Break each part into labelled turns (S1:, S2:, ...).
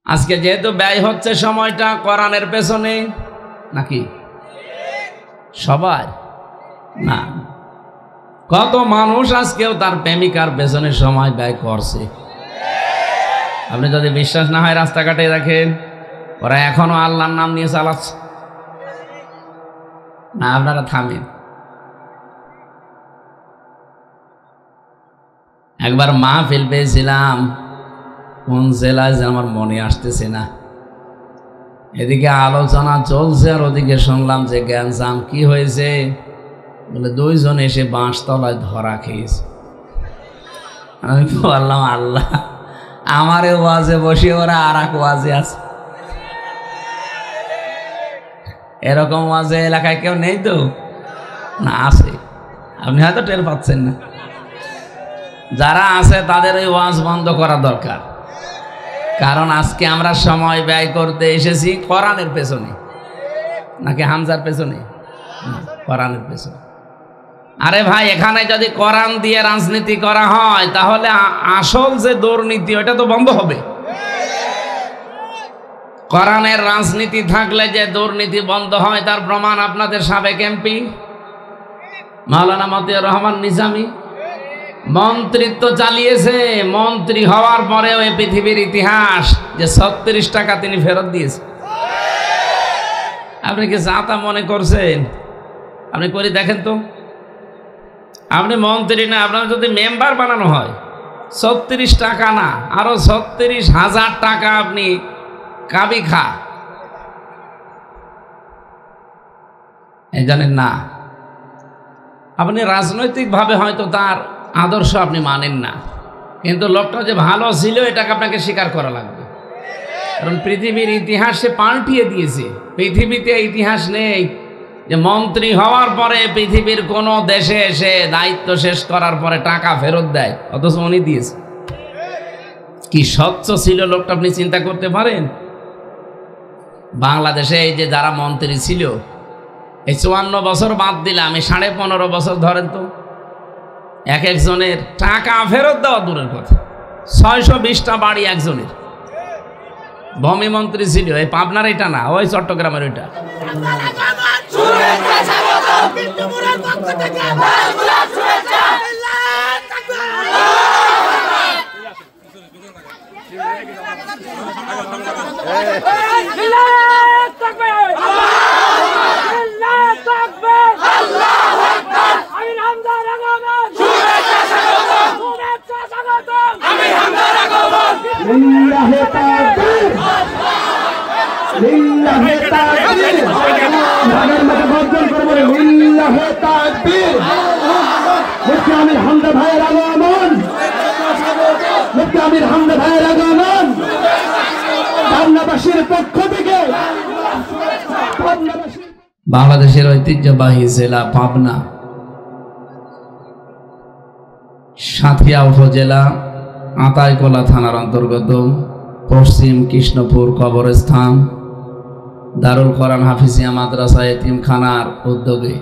S1: আজকে যেহেতু ব্যয় হচ্ছে সময়টা কোরআনের পেছনে, নাকি সবাই না, কত মানুষ আজকেও তার প্রেমিকার পেছনে সময় ব্যয় করছে। আপনি যদি বিশ্বাস না হয় রাস্তাঘাটে দেখেন, ওরা এখনো আল্লাহর নাম নিয়ে চালাচ্ছে না। আপনারা থামেন। একবার মাহফিল পেয়েছিলাম, কোন জেলায় যে আমার মনে আসতেছে না, এদিকে আলোচনা চলছে আর ওদিকে শুনলাম যে জ্ঞানজাম। কি হয়েছে বলে, দুইজন এসে বাঁশতলায় ধরা খেয়েছে। আমি বললাম, আল্লাহ, আমারে ওয়াজে বসে ওরা আর এক ওয়াজে আছে। এরকম ওয়াজে এলাকায় কেউ নেই তো? না, আছে, আপনি হয়তো টের পাচ্ছেন না। যারা আছে তাদের ওই ওয়াজ বন্ধ করা দরকার। কারণ আজকে আমরা সময় ব্যয় করতে এসেছি কোরআনের পেছনে, নাকি হামজার পেছনে? কোরআনের পেছনে। আরে ভাই, এখানে যদি কোরআন দিয়ে রাজনীতি করা হয় তাহলে আসল যে দুর্নীতি ওটা তো বন্ধ হবে। কোরআনের রাজনীতি থাকলে যে দুর্নীতি বন্ধ হয় তার প্রমাণ আপনাদের সাবেক এমপি মাওলানা মতিয়ার রহমান নিজামী মন্ত্রিত্ব চালিয়েছে। মন্ত্রী হওয়ার পরেও এই পৃথিবীর ইতিহাস যে 36 টাকা তিনি ফেরত দিয়েছে। আপনি কি জাতা মনে করছেন? আপনি করে দেখেন তো। আপনি মন্ত্রী না, আপনার যদি মেম্বার বানানো হয় 36 টাকা না, আরো 36,000 টাকা আপনি কাবি খা। এই জানেন না? আপনি রাজনৈতিকভাবে হয়তো তার আদর্শ আপনি মানেন না, কিন্তু লোকটা যে ভালো ছিল এটাকে আপনাকে স্বীকার করা লাগবে। কারণ পৃথিবীর ইতিহাসে পাল্টিয়ে দিয়েছে। পৃথিবীতে ইতিহাস নেই যে মন্ত্রী হওয়ার পরে পৃথিবীর কোনো দেশে এসে দায়িত্ব শেষ করার পরে টাকা ফেরত দেয়, অথচ উনি দিয়েছে। কি স্বচ্ছ ছিল লোকটা, আপনি চিন্তা করতে পারেন? বাংলাদেশে এই যে যারা মন্ত্রী ছিল, এই 54 বছর বাদ দিলাম, এই 15.5 বছর ধরেন তো, এক একজনের টাকা ফেরত দেওয়া দূরের কথা, 620টা বাড়ি একজনের। ভূমি মন্ত্রী ছিল, এই পাবনার এটা না, ওই চট্টগ্রামের ওইটা। বাংলাদেশের ঐতিহ্যবাহী জেলা পাবনা, সাঁথিয়া উপজেলা, আতাইকলা থানার অন্তর্গত পশ্চিম কৃষ্ণপুর কবরস্থান দারুল কোরআন হাফিজিয়া মাদ্রাসা এতিমখানার উদ্যোগে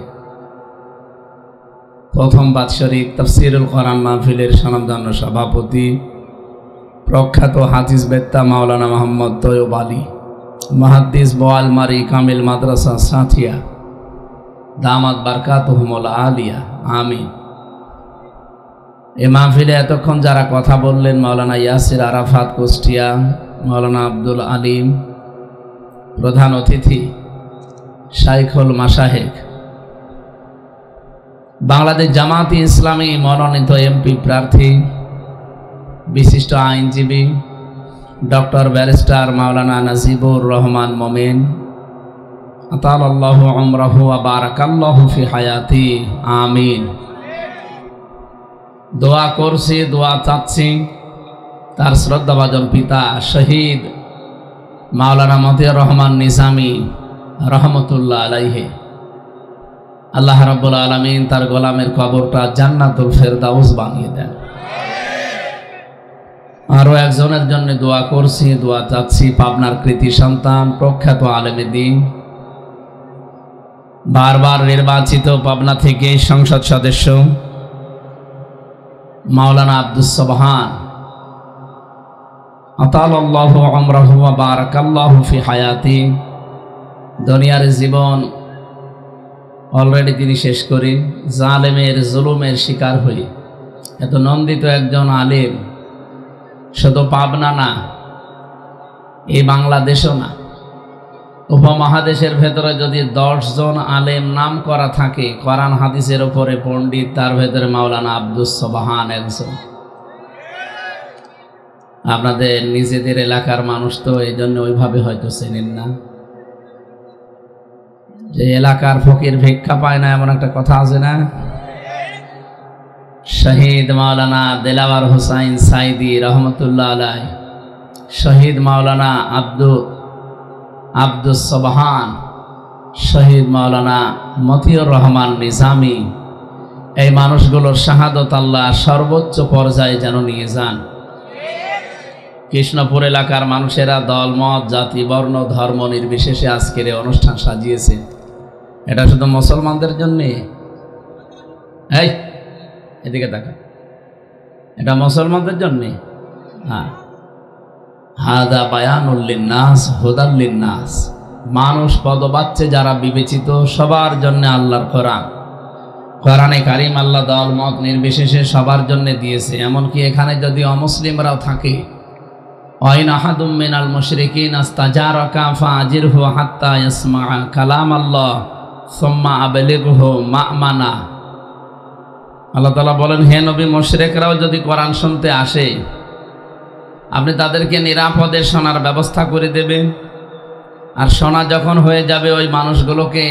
S1: প্রথম বাৎসরিক তাফসিরুল কোরআন মাহফিলের স্বনামধন্য সভাপতি প্রখ্যাত হাদিস বেত্তা মাওলানা মোহাম্মদ তৈয়ব আলী মুহাদ্দিস বোয়ালমারি কামিল মাদ্রাসা সাঁথিয়া দামাত বারকাতুহুমুল আলিয়া, আমিন। এ মাহফিলে এতক্ষণ যারা কথা বললেন, মাওলানা ইয়াসির আরাফাত কুষ্টিয়া, মাওলানা আব্দুল আলিম, প্রধান অতিথি শাইখুল মাশায়েখ, বাংলাদেশ জামাতি ইসলামী মনোনীত এমপি প্রার্থী বিশিষ্ট আইনজীবী ডক্টর ব্যারিস্টার মাওলানা নাজিবুর রহমান মোমেন, আতালাল্লাহু উমরাহু ওয়া বারাকাল্লাহু ফি হায়াতি, আমিন। দোয়া করছি, দোয়া চাচ্ছি তার শ্রদ্ধাভাজন পিতা শহীদ মাওলানা মতিয়ার রহমান নিজামী রহমতুল্লাহ আলাইহি, আল্লাহ রাব্বুল আলামিন তার গোলামের কবরটা জান্নাতুল ফেরদাউস বানিয়ে দেন। আরো একজনের জন্য দোয়া করছি, দোয়া চাচ্ছি, পাবনার কৃতি সন্তান প্রখ্যাত আলেমে দ্বীন, বারবার নির্বাচিত পাবনা থেকে সংসদ সদস্য মাওলানা আব্দুস সোবহান, আতালাল্লাহু উমরাহু ওয়া বারাকাল্লাহু ফি হায়াতি। দুনিয়ার জীবন অলরেডি তিনি শেষ করে জালেমের জুলুমের শিকার হয়ে এত নন্দিত একজন আলেম শুধু পাবনা না, এই বাংলাদেশও না, উপমহাদেশের ভেতরে যদি 10 জন আলেম নাম করা থাকে কোরআন হাদিসের উপরে পণ্ডিত, তার ভেতরে মাওলানা আব্দুস সোবহান একজন। আপনাদের নিজেদের এলাকার মানুষ তো এই জন্য ওইভাবে হয়তো চেনেন না, যে এলাকার ফকির ভিক্ষা পায় না এমন একটা কথা আছে না। শহীদ মাওলানা দেলাওয়ার হোসাইন সাইদি রহমতুল্লাহ আলাই, শহীদ মাওলানা আব্দুস সোবহান, শহীদ মাওলানা মতিউর রহমান নিজামী, এই মানুষগুলোর শাহাদত আল্লাহ সর্বোচ্চ পর্যায়ে যেন নিয়ে যান। কৃষ্ণপুর এলাকার মানুষেরা দল মত জাতি বর্ণ ধর্ম নির্বিশেষে আজকের এই অনুষ্ঠান সাজিয়েছে। এটা শুধু মুসলমানদের জন্যে, এই এদিকে দেখা, এটা মুসলমানদের জন্যে। হ্যাঁ, হাদা বায়ানুল লিন্নাস হুদাল লিন্নাস, মানুষ পদবাচ্চে যারা বিবেচিত সবার জন্য আল্লাহর কোরআন, কোরআনে কারিম আল্লাহ দল মত নির্বিশেষে সবার জন্য দিয়েছে। এমনকি এখানে যদি অমুসলিমরাও থাকে, ওয়াইন আহাদুম মিনাল মুশরিকিন আস্তাজারাকা ফাআজিরহু হাত্তা ইয়াসমাআ কালাম আল্লাহ সুম্মা আবলিগহু মা'মানা। আল্লাহ তাআলা বলেন, হে নবী, মুশরিকরাও যদি কোরআন শুনতে আসে আপনি তাদেরকে নিরাপদে শোনার ব্যবস্থা করে দেবেন, আর শোনা যখন হয়ে যাবে ওই মানুষগুলোকে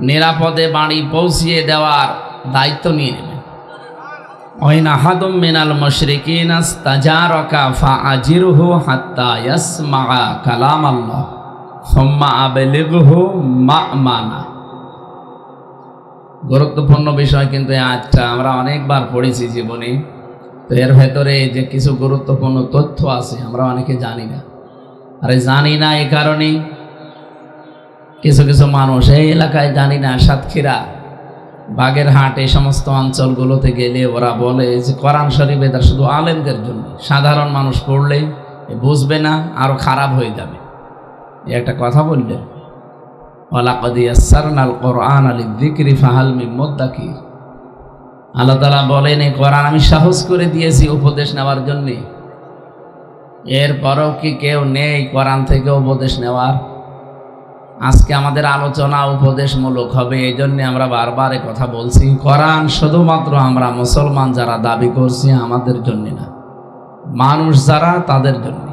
S1: নিরাপদে বাড়ি পৌঁছিয়ে দেওয়ার দায়িত্ব নিয়ে নেবেন। ওয়াইন আহাদুম মিনাল মুশরিকিন আস্তাজারাকা ফাআজিরহু হাত্তা ইয়াসমাআ কালাম আল্লাহ সুম্মা আবলিগহু মা'মানা। গুরুত্বপূর্ণ বিষয় কিন্তু আজটা আমরা অনেকবার পড়েছি জীবনে, তো এর ভেতরে যে কিছু গুরুত্বপূর্ণ তথ্য আছে আমরা অনেকে জানি না। আরে জানি না এই কারণেই কিছু কিছু মানুষ এই এলাকায় জানি না, সাতক্ষীরা বাগেরহাট এই সমস্ত অঞ্চলগুলোতে গেলে ওরা বলে যে কোরআন শরীফ এটা শুধু আলেমদের জন্য, সাধারণ মানুষ পড়লে বুঝবে না, আরো খারাপ হয়ে যাবে। এই একটা কথা বললেন, ওয়ালাকাদ ইয়াসসারনাল কুরআনা লিযিকরি ফাহাল মিন মুদ্দাকির। আল্লাহ তাআলা বলেন, এই কোরআন আমি সহজ করে দিয়েছি উপদেশ নেওয়ার জন্য। এরপরও কি কেউ নেই কোরআন থেকে উপদেশ নেওয়ার? আজকে আমাদের আলোচনা উপদেশমূলক হবে, এই জন্য আমরা বারবার কথা বলছি, কোরআন শুধুমাত্র আমরা মুসলমান যারা দাবি করছি আমাদের জন্য না, মানুষ যারা তাদের জন্য।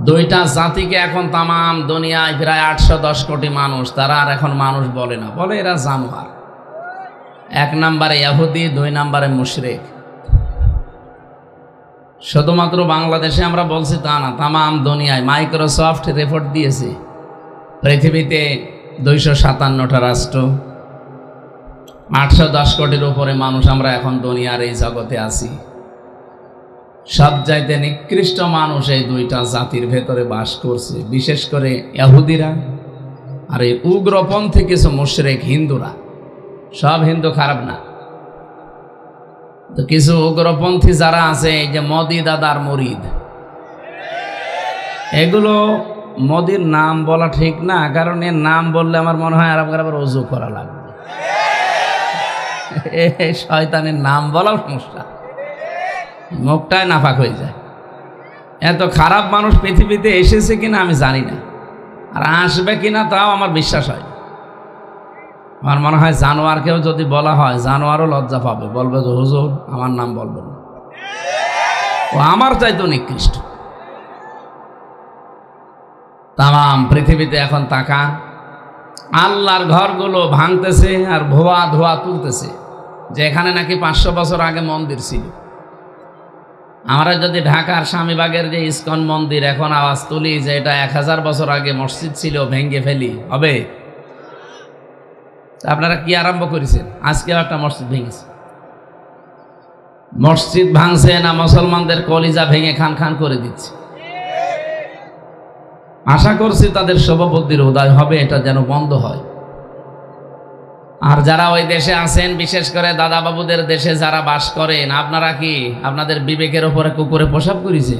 S1: দুইটা জাতিকে এখন তামাম দুনিয়ায় প্রায় 810 কোটি মানুষ, তারা আর এখন মানুষ বলে না, বলে এরা জানোয়ার। 1 নম্বরে ইহুদি, 2 নম্বরে মুশরিক। শুধুমাত্র বাংলাদেশে আমরা বলছি তা না, তামাম দুনিয়ায় মাইক্রোসফট রিপোর্ট দিয়েছে পৃথিবীতে 257টা রাষ্ট্র, 810 কোটির উপরে মানুষ আমরা এখন দুনিয়ার এই জগতে আছি। সবচাইতে নিকৃষ্ট মানুষ এই দুইটা জাতির ভেতরে বাস করছে, বিশেষ করে ইহুদিরা আর এই উগ্রপন্থী কিছু মুশরিক হিন্দুরা। সব হিন্দু খারাপ না, তো কিছু উগ্রপন্থী যারা আছে, এই যে মোদি দাদার মুরিদ, এগুলো মোদির নাম বলা ঠিক না, কারণ এর নাম বললে আমার মনে হয় আবার ওযু করা লাগবে। এই শয়তানের নাম বলাও সমস্যা, মুখটাই নাফাক হয়ে যায়। এত খারাপ মানুষ পৃথিবীতে এসেছে কিনা আমি জানি না, আর আসবে কিনা তাও আমার বিশ্বাস হয়। আমার মনে হয় জানোয়ারকেও যদি বলা হয়, জানোয়ারও লজ্জা পাবে, বলবে যে হুজুর আমার নাম বলবেন না, ও আমার চাইতো নিকৃষ্ট। তাম পৃথিবীতে এখন তাকান, আল্লাহর ঘরগুলো ভাঙতেছে আর ভুয়া ধোয়া তুলতেছে, যে এখানে নাকি 500 বছর আগে মন্দির ছিল। আমরা যদি ঢাকার স্বামীবাগের যে ইস্কন মন্দির এখন আওয়াজ তুলি যে এটা 1000 বছর আগে মসজিদ ছিল, ভেঙে ফেলি, হবে? আপনারা কি আরম্ভ করেছেন? আজকেও একটা মসজিদ ভেঙেছে। মসজিদ ভাঙছে না মুসলমানদের কলিজা ভেঙে খান খান করে দিচ্ছে। আশা করছি তাদের শুভবুদ্ধির উদয় হবে, এটা যেন বন্ধ হয়। আর যারা ওই দেশে আছেন, বিশেষ করে দাদা বাবুদের দেশে যারা বাস করেন, আপনারা কি আপনাদের বিবেকের উপরে কুকুরে প্রসাব করেছে?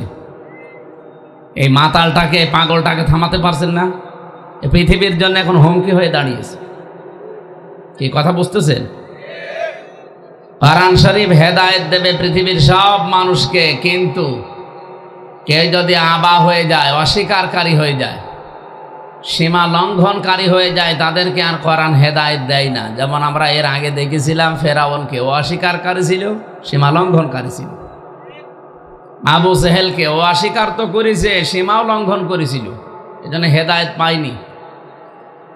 S1: এই মাতালটাকে, পাগলটাকে থামাতে পারছেন না। এই পৃথিবীর জন্য এখন হুমকি হয়ে দাঁড়িয়েছে। কি কথা বুঝতেছেন? কোরআন শরীফ হেদায়েত দেবে পৃথিবীর সব মানুষকে, কিন্তু কেউ যদি আবা হয়ে যায়, অস্বীকারী হয়ে যায়, সীমা লঙ্ঘনকারী হয়ে যায়, তাদেরকে আর কোরআন হেদায়েত দেয় না। যেমন আমরা এর আগে দেখেছিলাম ফেরাউনকে, ও অস্বীকারী ছিল, সীমা লঙ্ঘনকারী ছিল। আবু জেহেলকে ও অস্বীকার তো করেছে, সীমাও লঙ্ঘন করেছিল, এজন্য হেদায়েত পায়নি।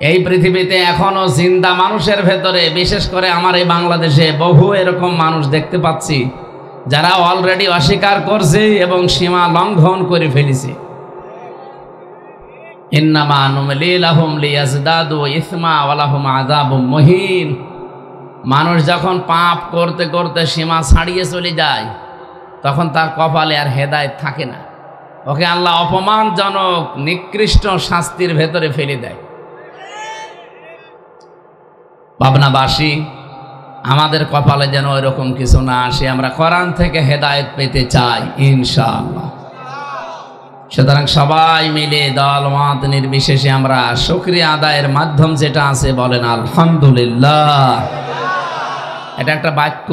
S1: এই পৃথিবীতে এখনো জিন্দা মানুষের ভেতরে, বিশেষ করে আমার এই বাংলাদেশে বহু এরকম মানুষ দেখতে পাচ্ছি যারা অলরেডি অস্বীকার করছে এবং সীমা লঙ্ঘন করে ফেলেছে। ইন্নামা নুমলি লাহুম লিয়াজদাদু ইসমা ওয়া লাহুম আযাবুম মুহিন। মানুষ যখন পাপ করতে করতে সীমা ছাড়িয়ে চলে যায়, তখন তার কপালে আর হেদায়েত থাকে না, ওকে আল্লাহ অপমানজনক নিকৃষ্ট শাস্তির ভেতরে ফেলে দেয়। পাবনাবাসী, আমাদের কপালে যেন এরকম কিছু না আসে। আমরা কোরআন থেকে হেদায়েত পেতে চাই ইনশাআল্লাহ। সুতরাং সবাই মিলে দল মত নির্বিশেষে আমরা শুকরিয়া আদায়ের মাধ্যম যেটা আছে বলেন আলহামদুলিল্লাহ। এটা একটা বাক্য,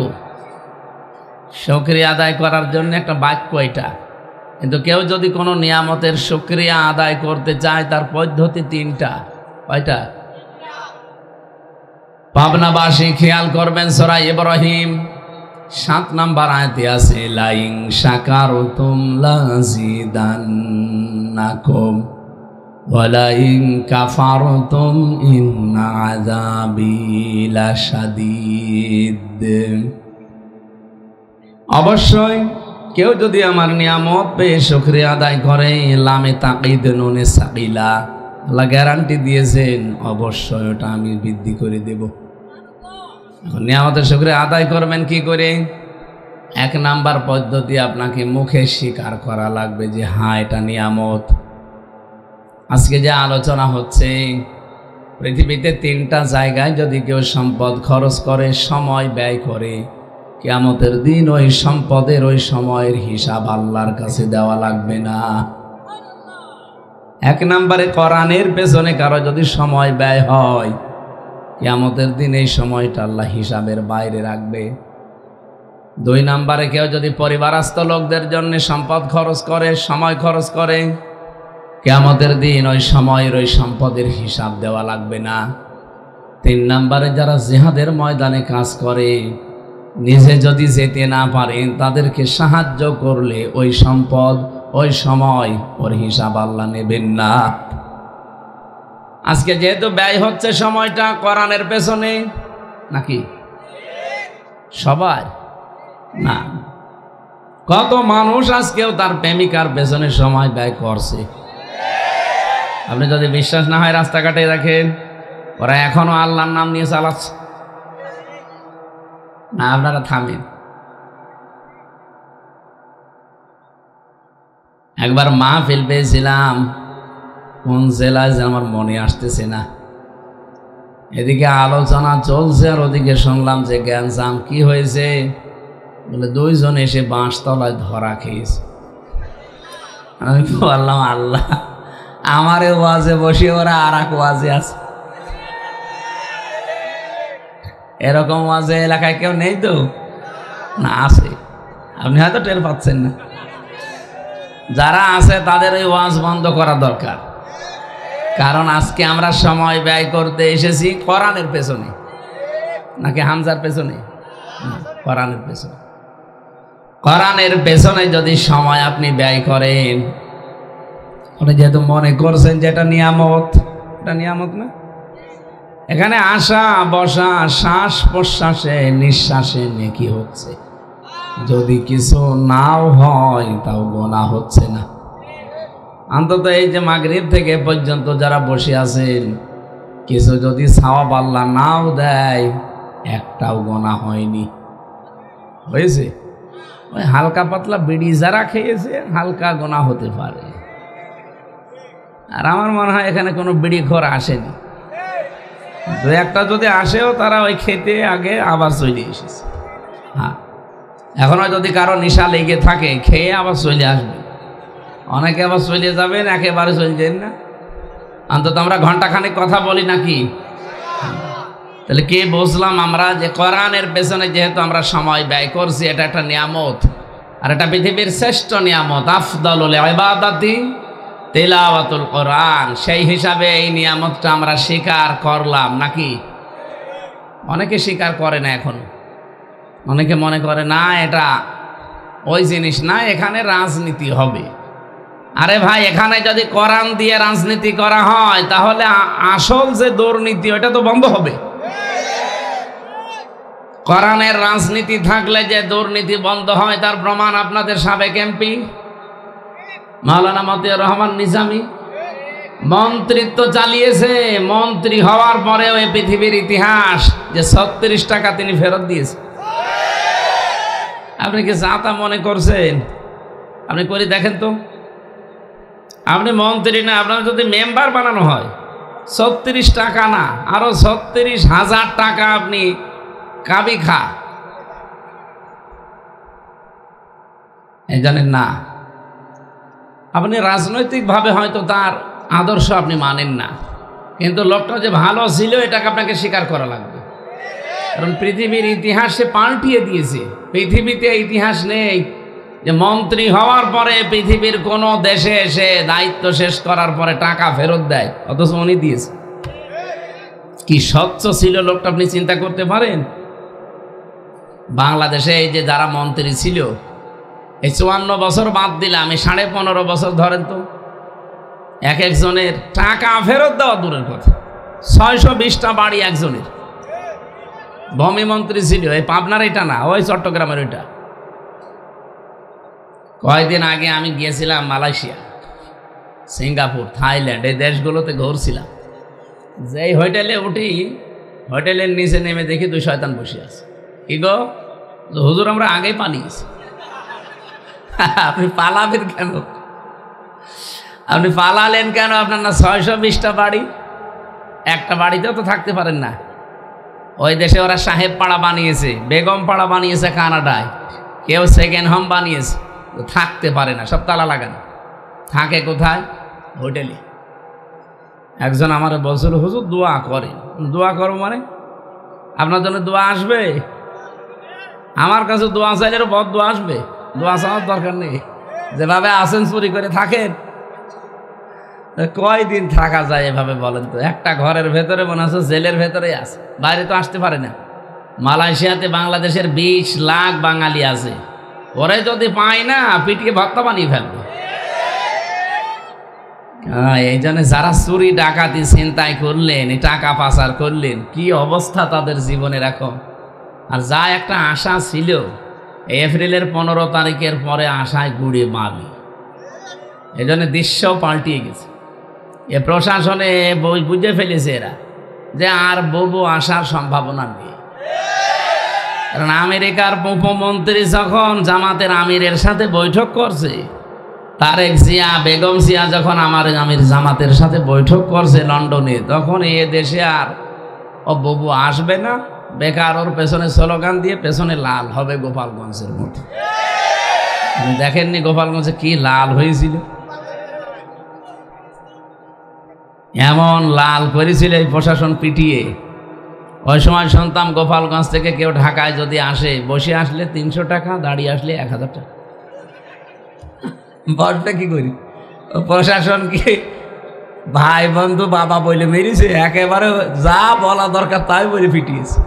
S1: শুকরিয়া আদায় করার জন্য একটা বাক্য এটা। কিন্তু কেউ যদি কোনো নিয়ামতের শুকরিয়া আদায় করতে চায়, তার পদ্ধতি তিনটা। কয়টা? পাবনাবাসী খেয়াল করবেন, সূরা ইব্রাহিম 7 নম্বর আয়াতে আছে, লাইন শাকারতুম লাযিদান্নাকুম ওয়া লাইন কাফারতুম ইন্না আযাবি লাশাদীদ। অবশ্যই কেউ যদি আমার নিয়ামত পেয়ে শুকরিয়া আদায় করে, লামে তাকিদ নুনে সাকিলা, আল্লাহ গ্যারান্টি দিয়েছেন অবশ্যই ওটা আমি বৃদ্ধি করে দেব। এখন নিয়ামতের শুকরিয়া আদায় করবেন কি করে? 1 নাম্বার পদ্ধতি, আপনাকে মুখে স্বীকার করা লাগবে যে হ্যাঁ এটা নিয়ামত। আজকে যে আলোচনা হচ্ছে, পৃথিবীতে 3টা জায়গায় যদি কেউ সম্পদ খরচ করে, সময় ব্যয় করে, কিয়ামতের দিন ওই সম্পদের ওই সময়ের হিসাব আল্লাহর কাছে দেওয়া লাগবে না। 1 নম্বরে কোরআনের পেছনে কারো যদি সময় ব্যয় হয়, কিয়ামতের দিন এই সময়টা আল্লাহ হিসাবের বাইরে রাখবে। 2 নম্বরে কেউ যদি পরিবারস্থ লোকদের জন্য সম্পদ খরচ করে, সময় খরচ করে, কিয়ামতের দিন ওই সময়ের ওই সম্পদের হিসাব দেওয়া লাগবে না। 3 নম্বরে যারা জিহাদের ময়দানে কাজ করে, নিজে যদি যেতে না পারেন, তাদেরকে সাহায্য করলে ওই সম্পদ ওই সময় ওর হিসাব আল্লাহ নেবেন না। আজকে যেহেতু ব্যয় হচ্ছে সময়টা কোরআনের পেছনে, নাকি সবাই না, কত মানুষ আজকেও তার প্রেমিকার পেছনে সময় ব্যয় করছে। আপনি যদি বিশ্বাস না হয় রাস্তাঘাটে দেখেন, ওরা এখনো আল্লাহর নাম নিয়ে চালাচ্ছে না। আপনারা থামেন। একবার মাহফিল পেয়েছিলাম, কোন জেলায় যে আমার মনে আসতেছে না, এদিকে আলোচনা চলছে আর ওদিকে শুনলাম যে গ্যাঞ্জাম। কি হয়েছে? বলে 2 জন এসে বাঁশতলায় ধরা খেয়েছে। আমি বললাম আল্লাহ, আমারে ওয়াজে বসে ওরা আর এক ওয়াজে আছে। এরকম ওয়াজে এলাকায় কেউ নেই তো? না, আছে, আপনি হয়তো টের পাচ্ছেন না। যারা আছে তাদের ওই ওয়াজ বন্ধ করা দরকার। কারণ আজকে আমরা সময় ব্যয় করতে এসেছি কোরআনের পেছনে, নাকি হামজার পেছনে? কোরআনের পেছনে। কোরআনের পেছনে যদি সময় আপনি ব্যয় করেন, আপনি যেহেতু মনে করছেন যে এটা নিয়ামত, এটা নিয়ামত না। এখানে আসা বসা, শ্বাস প্রশ্বাসে নিঃশ্বাসে নেকি হচ্ছে। যদি কিছু নাও হয় তাও গোনা হচ্ছে না। অন্তত এই যে মাগরিব থেকে পর্যন্ত যারা বসে আছেন, কিছু যদি সওয়াব আল্লাহ নাও দেয়, একটাও গোনা হয়নি। হয়েছে? ওই হালকা পাতলা বিড়ি যারা খেয়েছে, হালকা গোনা হতে পারে। আর আমার মনে হয় এখানে কোনো বিড়িখোর আসেনি। 2-1টা যদি আসেও, তারা ওই খেতে আগে আবার চলে এসেছে। হ্যাঁ, এখনো যদি কারো নেশা লেগে থাকে, খেয়ে আবার চলে আসবে। অনেকে আবার চলে যাবেন, একেবারে চলে যান না। অন্তত আমরা ঘন্টাখানেক কথা বলি নাকি? তাহলে কে বুঝলাম আমরা যে কোরআনের পেছনে যেহেতু আমরা সময় ব্যয় করছি, এটা একটা নিয়ামত, আর এটা পৃথিবীর শ্রেষ্ঠ নিয়ামত। আফদালুল ইবাদাতি তিলাওয়াতুল কোরআন। সেই হিসাবে এই নিয়ামতটা আমরা স্বীকার করলাম নাকি? অনেকে স্বীকার করে না এখন। অনেকে মনে করে না এটা ওই জিনিস না, এখানে রাজনীতি হবে। আরে ভাই, এখানে যদি কোরআন দিয়ে রাজনীতি করা হয় তাহলে আসল যে দুর্নীতি ওটা তো বন্ধ হবে। কোরআনের রাজনীতি থাকলে যে দুর্নীতি বন্ধ হয় তার প্রমাণ আপনাদের সাবেক এমপি মাওলানা মতিয়ার রহমান নিজামী মন্ত্রিত্ব চালিয়েছে। মন্ত্রী হওয়ার পরেও এই পৃথিবীর ইতিহাস যে 36 টাকা তিনি ফেরত দিয়েছে। আপনি কি জাতা মনে করছেন? আপনি করে দেখেন তো। আপনি মন্ত্রী না, আপনার যদি মেম্বার বানানো হয় 36 টাকা না, আরো 36,000 টাকা আপনি কাবি খা। জানেন না, আপনি রাজনৈতিকভাবে হয়তো তার আদর্শ আপনি মানেন না, কিন্তু লোকটা যে ভালো ছিল এটাকে আপনাকে স্বীকার করা লাগবে। কারণ পৃথিবীর ইতিহাসে পাল্টিয়ে দিয়েছে। পৃথিবীতে ইতিহাস নেই যে মন্ত্রী হওয়ার পরে পৃথিবীর কোনো দেশে এসে দায়িত্ব শেষ করার পরে টাকা ফেরত দেয়, অথচ উনি দিয়েছে। কি স্বচ্ছ ছিল লোকটা, আপনি চিন্তা করতে পারেন? বাংলাদেশে এই যে যারা মন্ত্রী ছিল, এই 54 বছর বাদ দিলে আমি 15.5 বছর ধরেন তো, এক একজনের টাকা ফেরত দেওয়া দূরের কথা, 620টা বাড়ি একজনের। ভূমি মন্ত্রী ছিল, এই পাবনার এটা না, ওই চট্টগ্রামের ওইটা। কয়েকদিন আগে আমি গিয়েছিলাম মালয়েশিয়া, সিঙ্গাপুর, থাইল্যান্ড, এই দেশগুলোতে ঘুরছিলাম। যেই হোটেলে উঠি, হোটেলের নিচে নেমে দেখি 2 শয়তান বসে আছে। কি গো হুজুর, আমরা আগেই পালিয়েছি। আপনি পালাবেন কেন? আপনি পালালেন কেন? আপনার না 620টা বাড়ি, একটা বাড়িতেও তো থাকতে পারেন না। ওই দেশে ওরা সাহেব পাড়া বানিয়েছে, বেগম পাড়া বানিয়েছে কানাডায়, কেউ সেকেন্ড হোম বানিয়েছে, থাকতে পারে না, সব তালা লাগানো। থাকে কোথায়? হোটেলে। একজন আমার বলছিল, হুজুর দোয়া করে। দোয়া করো মানে? আপনার জন্য দোয়া আসবে? আমার কাছে দোয়া চাইলে বদ দোয়া আসবে? দোয়া চাওয়ার দরকার নেই, যেভাবে আসেন চুরি করে থাকেন। কয়দিন থাকা যায় এভাবে বলেন তো? একটা ঘরের ভেতরে মনে হচ্ছে জেলের ভেতরে আছে, বাইরে তো আসতে পারে না। মালয়েশিয়াতে বাংলাদেশের 20 লাখ বাঙালি আছে, ওরে যদি পায় না পিটিয়ে ভর্তা বানিয়ে ফেলবে। এই জন্য যারা চুরি ডাকাতি ছিনতাই করলেন, টাকা পাচার করলেন, কি অবস্থা তাদের জীবনে এখন। আর যা একটা আশা ছিল, এপ্রিলের 15 তারিখের পরে আশায় গুড়ে মারল। এই জন্য দৃশ্য পাল্টিয়ে গেছে। এ প্রশাসনে বই বুঝে ফেলেছে এরা যে আর ববু আসার সম্ভাবনা নেই। কারণ আমেরিকার উপমন্ত্রী যখন জামাতের আমিরের সাথে বৈঠক করছে, তারেক জিয়া, বেগম জিয়া যখন আমির জামাতের সাথে বৈঠক করছে লন্ডনে, তখন এ দেশে আর ও ববু আসবে না। বেকার ওর পেছনে স্লোগান দিয়ে পেছনে লাল হবে গোপালগঞ্জের মতো। দেখেননি গোপালগঞ্জে কি লাল হয়েছিল? এমন লাল করেছিল এই প্রশাসন পিটিয়ে। ওই সময় শুনতাম গোপালগঞ্জ থেকে কেউ ঢাকায় যদি আসে, বসে আসলে 300 টাকা, দাঁড়িয়ে আসলে 1000 টাকা। বসবে কি করি? প্রশাসন কি ভাই বন্ধু বাবা বলে মেরেছে, একেবারে যা বলা দরকার তাই বলে পিটিয়েছে।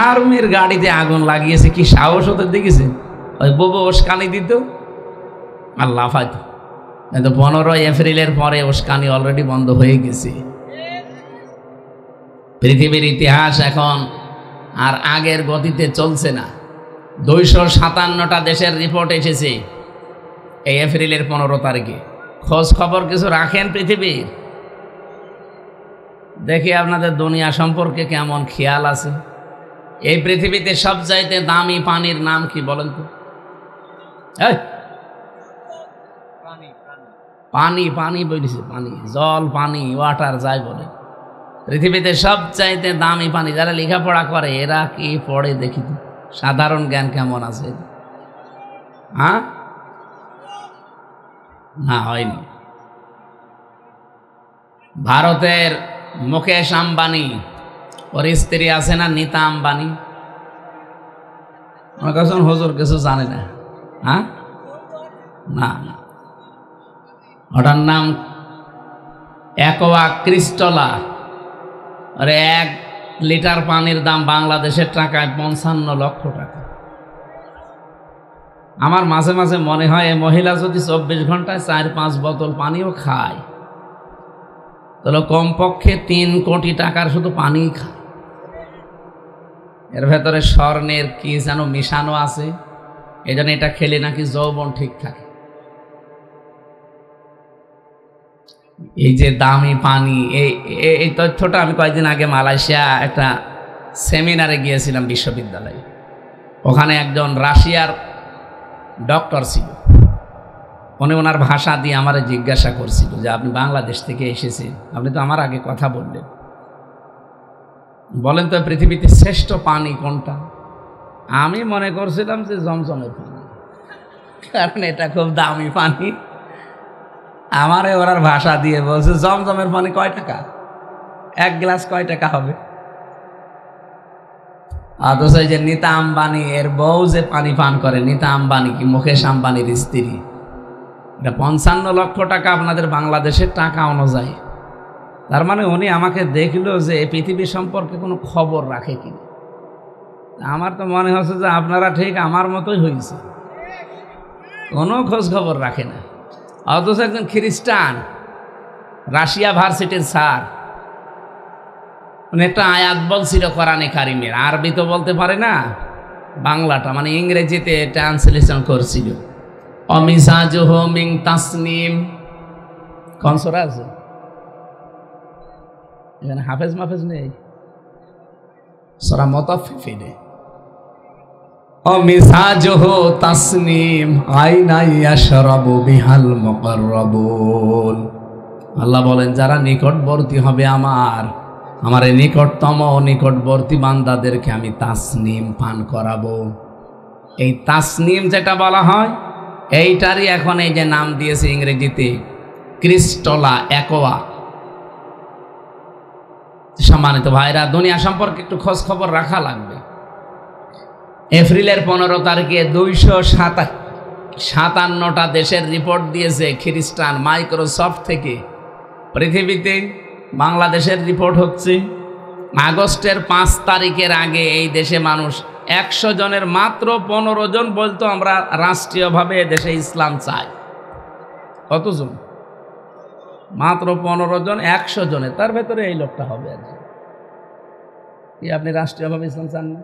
S1: আর্মির গাড়িতে আগুন লাগিয়েছে, কি সাহস হতে দেখেছে? ওই ববু উস্কানি দিত আল্লাহ ফাইত। কিন্তু 15 এপ্রিলের পরে উস্কানি অলরেডি বন্ধ হয়ে গেছে। পৃথিবীর ইতিহাস এখন আর আগের গতিতে চলছে না। 257টা দেশের রিপোর্ট এসেছে এই এপ্রিলের 15 তারিখে। খোঁজ খবর কিছু রাখেন পৃথিবীর? দেখি আপনাদের দুনিয়া সম্পর্কে কেমন খেয়াল আছে। এই পৃথিবীতে সবচাইতে দামি পানির নাম কি বলেন তো? পানি পানি বলেছে, পানি, জল, পানি, ওয়াটার যাই বলে। পৃথিবীতে সবচাইতে দামি পানি। যারা লেখাপড়া করে এরা কি পড়ে দেখি তো, সাধারণ জ্ঞান কেমন আছে? হ্যাঁ, না, হয়নি। ভারতের মুকেশ আম্বানি, ওর স্ত্রী আছে না নীতা আম্বানি, ওনার কাছে হুজুর কিছু জানে না। হ্যাঁ, না না, ওটার নাম অ্যাকোয়া ক্রিস্টলা। আরে 1 লিটার পানির দাম বাংলাদেশের টাকায় 55 লক্ষ টাকা। আমার মাঝে মাঝে মনে হয় এই মহিলা যদি 24 ঘন্টায় 4-5 বোতল পানিও খায়, তাহলে কমপক্ষে 3 কোটি টাকার শুধু পানি খায়। এর ভেতরে স্বর্ণের কি যেন মিশানো আছে, এই জন্য এটা খেলে নাকি যৌবন ঠিক থাকে। এই যে দামি পানি, এই তথ্যটা আমি কয়েকদিন আগে মালয়েশিয়া একটা সেমিনারে গিয়েছিলাম বিশ্ববিদ্যালয়ে। ওখানে একজন রাশিয়ার ডক্টর ছিল, উনি ওনার ভাষা দিয়ে আমারে জিজ্ঞাসা করছিল যে আপনি বাংলাদেশ থেকে এসেছেন, আপনি তো আমার আগে কথা বললেন, বলেন তো পৃথিবীতে শ্রেষ্ঠ পানি কোনটা? আমি মনে করছিলাম যে জমজমের পানি, কারণ এটা খুব দামি পানি। আমারে ওনার ভাষা দিয়ে বলছে জমজমের পানি কয় টাকা, 1 গ্লাস কয় টাকা হবে? অথচ যে নীতা আম্বানি এর বউ যে পানি পান করে, নীতা আম্বানি কি মুকেশ আম্বানির স্ত্রী, এটা 55 লক্ষ টাকা আপনাদের বাংলাদেশের টাকা অনুযায়ী। তার মানে উনি আমাকে দেখলো যে পৃথিবী সম্পর্কে কোনো খবর রাখে কিনা। আমার তো মনে হচ্ছে যে আপনারা ঠিক আমার মতোই হয়েছে, কোনো খোঁজ খবর রাখে না। অথচ একজন খ্রিস্টান, রাশিয়া ভার্সিটির স্যার, উনি একটা আয়াত বলছিল কোরআনে কারিমের, আরবি তো বলতে পারে না, বাংলাটা মানে ইংরেজিতে ট্রান্সলেশন করছিল। অমিজাজুহু মিন তাসনিম, কোন সূরা আছে এখানে? হাফেজ মাফেজ নেই, সূরা মুতাফফিফিনে। অমিজাজুহু তাসনিম আইনা ইয়াশরাবু বিহাল মুকাররাবুন। আল্লাহ বলেন যারা নিকটবর্তী হবে আমার এই নিকটতম নিকটবর্তী বান্দাদেরকে আমি তাসনিম পান করাবো। এই তাসনিম যেটা বলা হয় এইটারই এখন এই যে নাম দিয়েছে ইংরেজিতে ক্রিস্টলা অ্যাকোয়া। সম্মানিত ভাইরা, দুনিয়া সম্পর্কে একটু খোঁজ খবর রাখা লাগবে। এপ্রিলের 15 তারিখে 257টা দেশের রিপোর্ট দিয়েছে খ্রিস্টান মাইক্রোসফট থেকে। পৃথিবীতে বাংলাদেশের রিপোর্ট হচ্ছে আগস্টের 5 তারিখের আগে এই দেশে মানুষ 100 জনের মাত্র 15 জন বলতো আমরা রাষ্ট্রীয়ভাবে দেশে ইসলাম চাই। কতজন? মাত্র 15 জন 100 জনে, তার ভেতরে এই লোকটা হবে একজন। কি আপনি রাষ্ট্রীয়ভাবে ইসলাম চান না?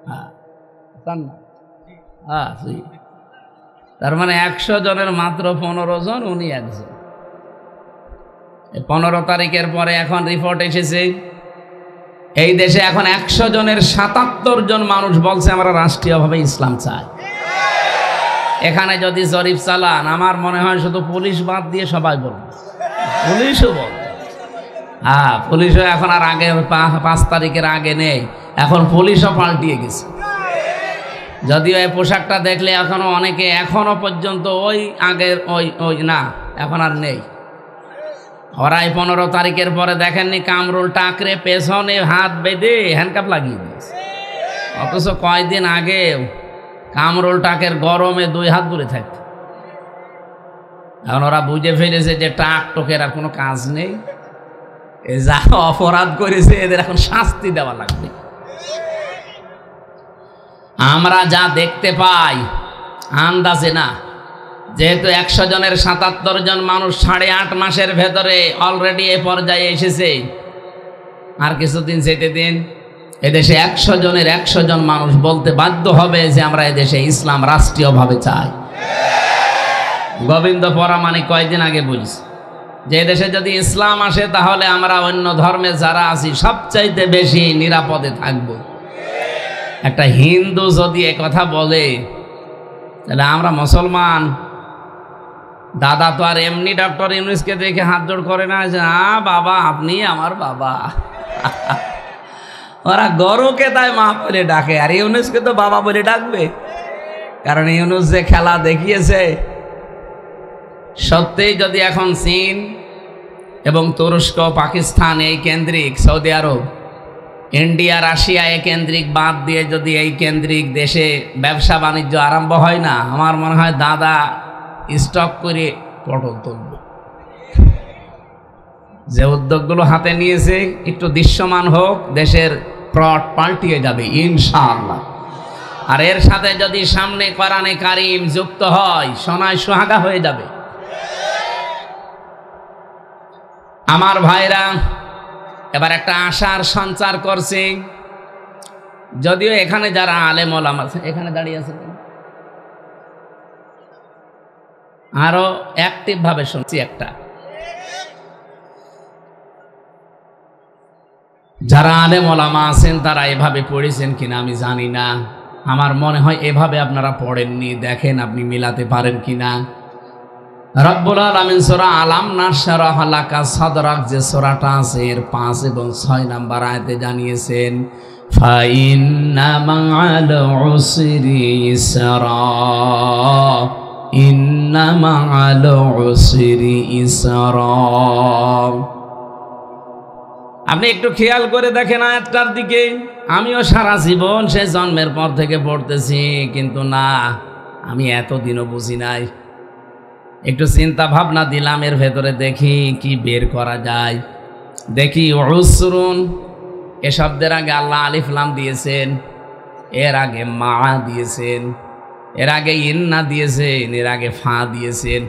S1: হ্যাঁ, চান না? হ্যাঁ, তার মানে 100 জনের মাত্র 15 জন, উনি একজন। 15 তারিখের পরে এখন রিপোর্ট এসেছে এই দেশে এখন 100 জনের 77 জন মানুষ বলছে আমরা রাষ্ট্রীয়ভাবে ইসলাম চাই। এখানে যদি জরিপ চালান, আমার মনে হয় শুধু পুলিশ বাদ দিয়ে সবাই বলবে, পুলিশও বলবে। হ্যাঁ, পুলিশও এখন আর আগে 5 তারিখের আগে নেই, এখন পুলিশও পাল্টিয়ে গেছে। যদিও এই পোশাকটা দেখলে এখনো অনেকে এখনো পর্যন্ত ওই আগের ওই না, এখন আর নেই। ওরা 15 তারিখের পরে দেখেননি কামরুল টাকরে পেছনে হাত বেঁধে হ্যান্ডকাপ লাগিয়ে দিয়েছে, অথচ কয়েকদিন আগে কামরুল টাকের গরমে 2 হাত দূরে থাকত। এখন ওরা বুঝে ফেলেছে যে টাক টোকের আর কোনো কাজ নেই, যা অপরাধ করেছে এদের এখন শাস্তি দেওয়া লাগবে। আমরা যা দেখতে পাই আন্দাজে না, যেহেতু 100 জনের 77 জন মানুষ 8.5 মাসের ভেতরে অলরেডি এ পর্যায়ে এসেছে। আর কিছুদিন যেতে দিন, এদেশে 100 জনের 100 জন মানুষ বলতে বাধ্য হবে যে আমরা এদেশে ইসলাম রাষ্ট্রীয়ভাবে চাই। গোবিন্দ পরামানিক কয়েকদিন আগে বলছে যে এদেশে যদি ইসলাম আসে তাহলে আমরা অন্য ধর্মে যারা আছি সবচাইতে বেশি নিরাপদে থাকব। একটা হিন্দু যদি এ কথা বলে তাহলে আমরা মুসলমান। দাদা তো আর এমনি ডক্টর ইউনূসকে দেখে হাত জোড় করে না যে বাবা আপনি আমার বাবা। ওরা গরুকে তাই মা বলে ডাকে, আর ইউনূসকে তো বাবা বলে ডাকবে, কারণ ইউনূস যে খেলা দেখিয়েছে সত্যিই যদি এখন চীন এবং তুরস্ক, পাকিস্তান এই কেন্দ্রিক, সৌদি আরব, ইন্ডিয়া, রাশিয়া এই কেন্দ্রিক বাদ দিয়ে যদি এই কেন্দ্রিক দেশে ব্যবসা বাণিজ্য আরম্ভ হয় না, আমার মনে হয় দাদা স্টক করে পটল তুলব। যে উদ্যোগগুলো হাতে নিয়েছে একটু দৃশ্যমান হোক, দেশের প্লট পাল্টিয়ে যাবে ইনশাআল্লাহ। আর এর সাথে যদি সামনে কোরআনে কারিম যুক্ত হয়, সোনায় সোহাগা হয়ে যাবে। আমার ভাইরা, এবার একটা আশার সঞ্চার করছে। যদিও এখানে যারা আলেম ওলামা আছে, এখানে দাঁড়িয়ে আছে, আরো অ্যাক্টিভ ভাবে শুনছি একটা, যারা আলেম ওলামা আছেন তারা এভাবে পড়েছেন কিনা আমি জানি না। আমার মনে হয় এভাবে আপনারা পড়েননি। দেখেন আপনি মিলাতে পারেন কিনা। রব্বুল আলামিন সূরা আলাম নাশরাহ লাকা সাদরাক যে সূরাটা আছে এর 5 এবং 6 নাম্বার আয়াতে জানিয়েছেন, ফা ইন্না মা'আল উসরি ইসরা, ইন্না মা'আল উসরি ইসরা। আপনি একটু খেয়াল করে দেখেন আয়াতটার দিকে। আমিও সারা জীবন সে জন্মের পর থেকে পড়তেছি, কিন্তু না, আমি এতদিনও বুঝি নাই। একটু চিন্তা ভাবনা দিলাম এর ভেতরে, দেখি কি বের করা যায়। দেখি উসরুন এ শব্দের আগে আল্লাহ আলিফ লাম দিয়েছেন, এর আগে মা দিয়েছেন, এর আগে ইন্না দিয়েছেন, এর আগে ফা দিয়েছেন।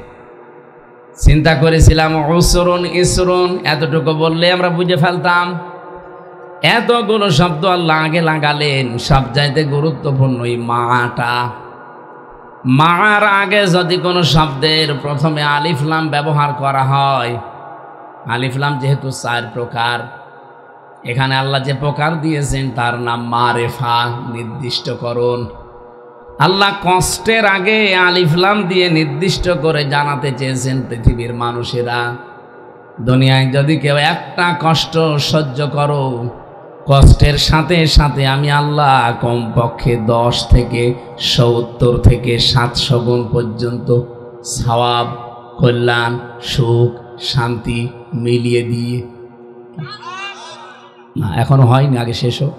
S1: চিন্তা করেছিলাম উসরুন ইসরুন এতটুকু বললে আমরা বুঝে ফেলতাম। এতগুলো শব্দ আল্লাহ আগে লাগালেন, সব চাইতে গুরুত্বপূর্ণ এই মাটা। মার আগে যদি কোনো শব্দের প্রথমে আলিফ লাম ব্যবহার করা হয়, আলিফ লাম যেহেতু 4 প্রকার, এখানে আল্লাহ যে প্রকার দিয়েছেন তার নাম মারেফা, নির্দিষ্টকরণ। আল্লাহ কষ্টের আগে আলিফ লাম দিয়ে নির্দিষ্ট করে জানাতে চেয়েছেন পৃথিবীর মানুষেরা, দুনিয়ায় যদি কেউ একটা কষ্ট সহ্য করো, কষ্টের সাথে সাথে আমি আল্লাহ কমপক্ষে 10 থেকে 70 থেকে 700 গুণ পর্যন্ত সওয়াব, কল্যাণ, সুখ, শান্তি মিলিয়ে দিয়ে, না এখনো হয়নি, আগে শেষ হোক।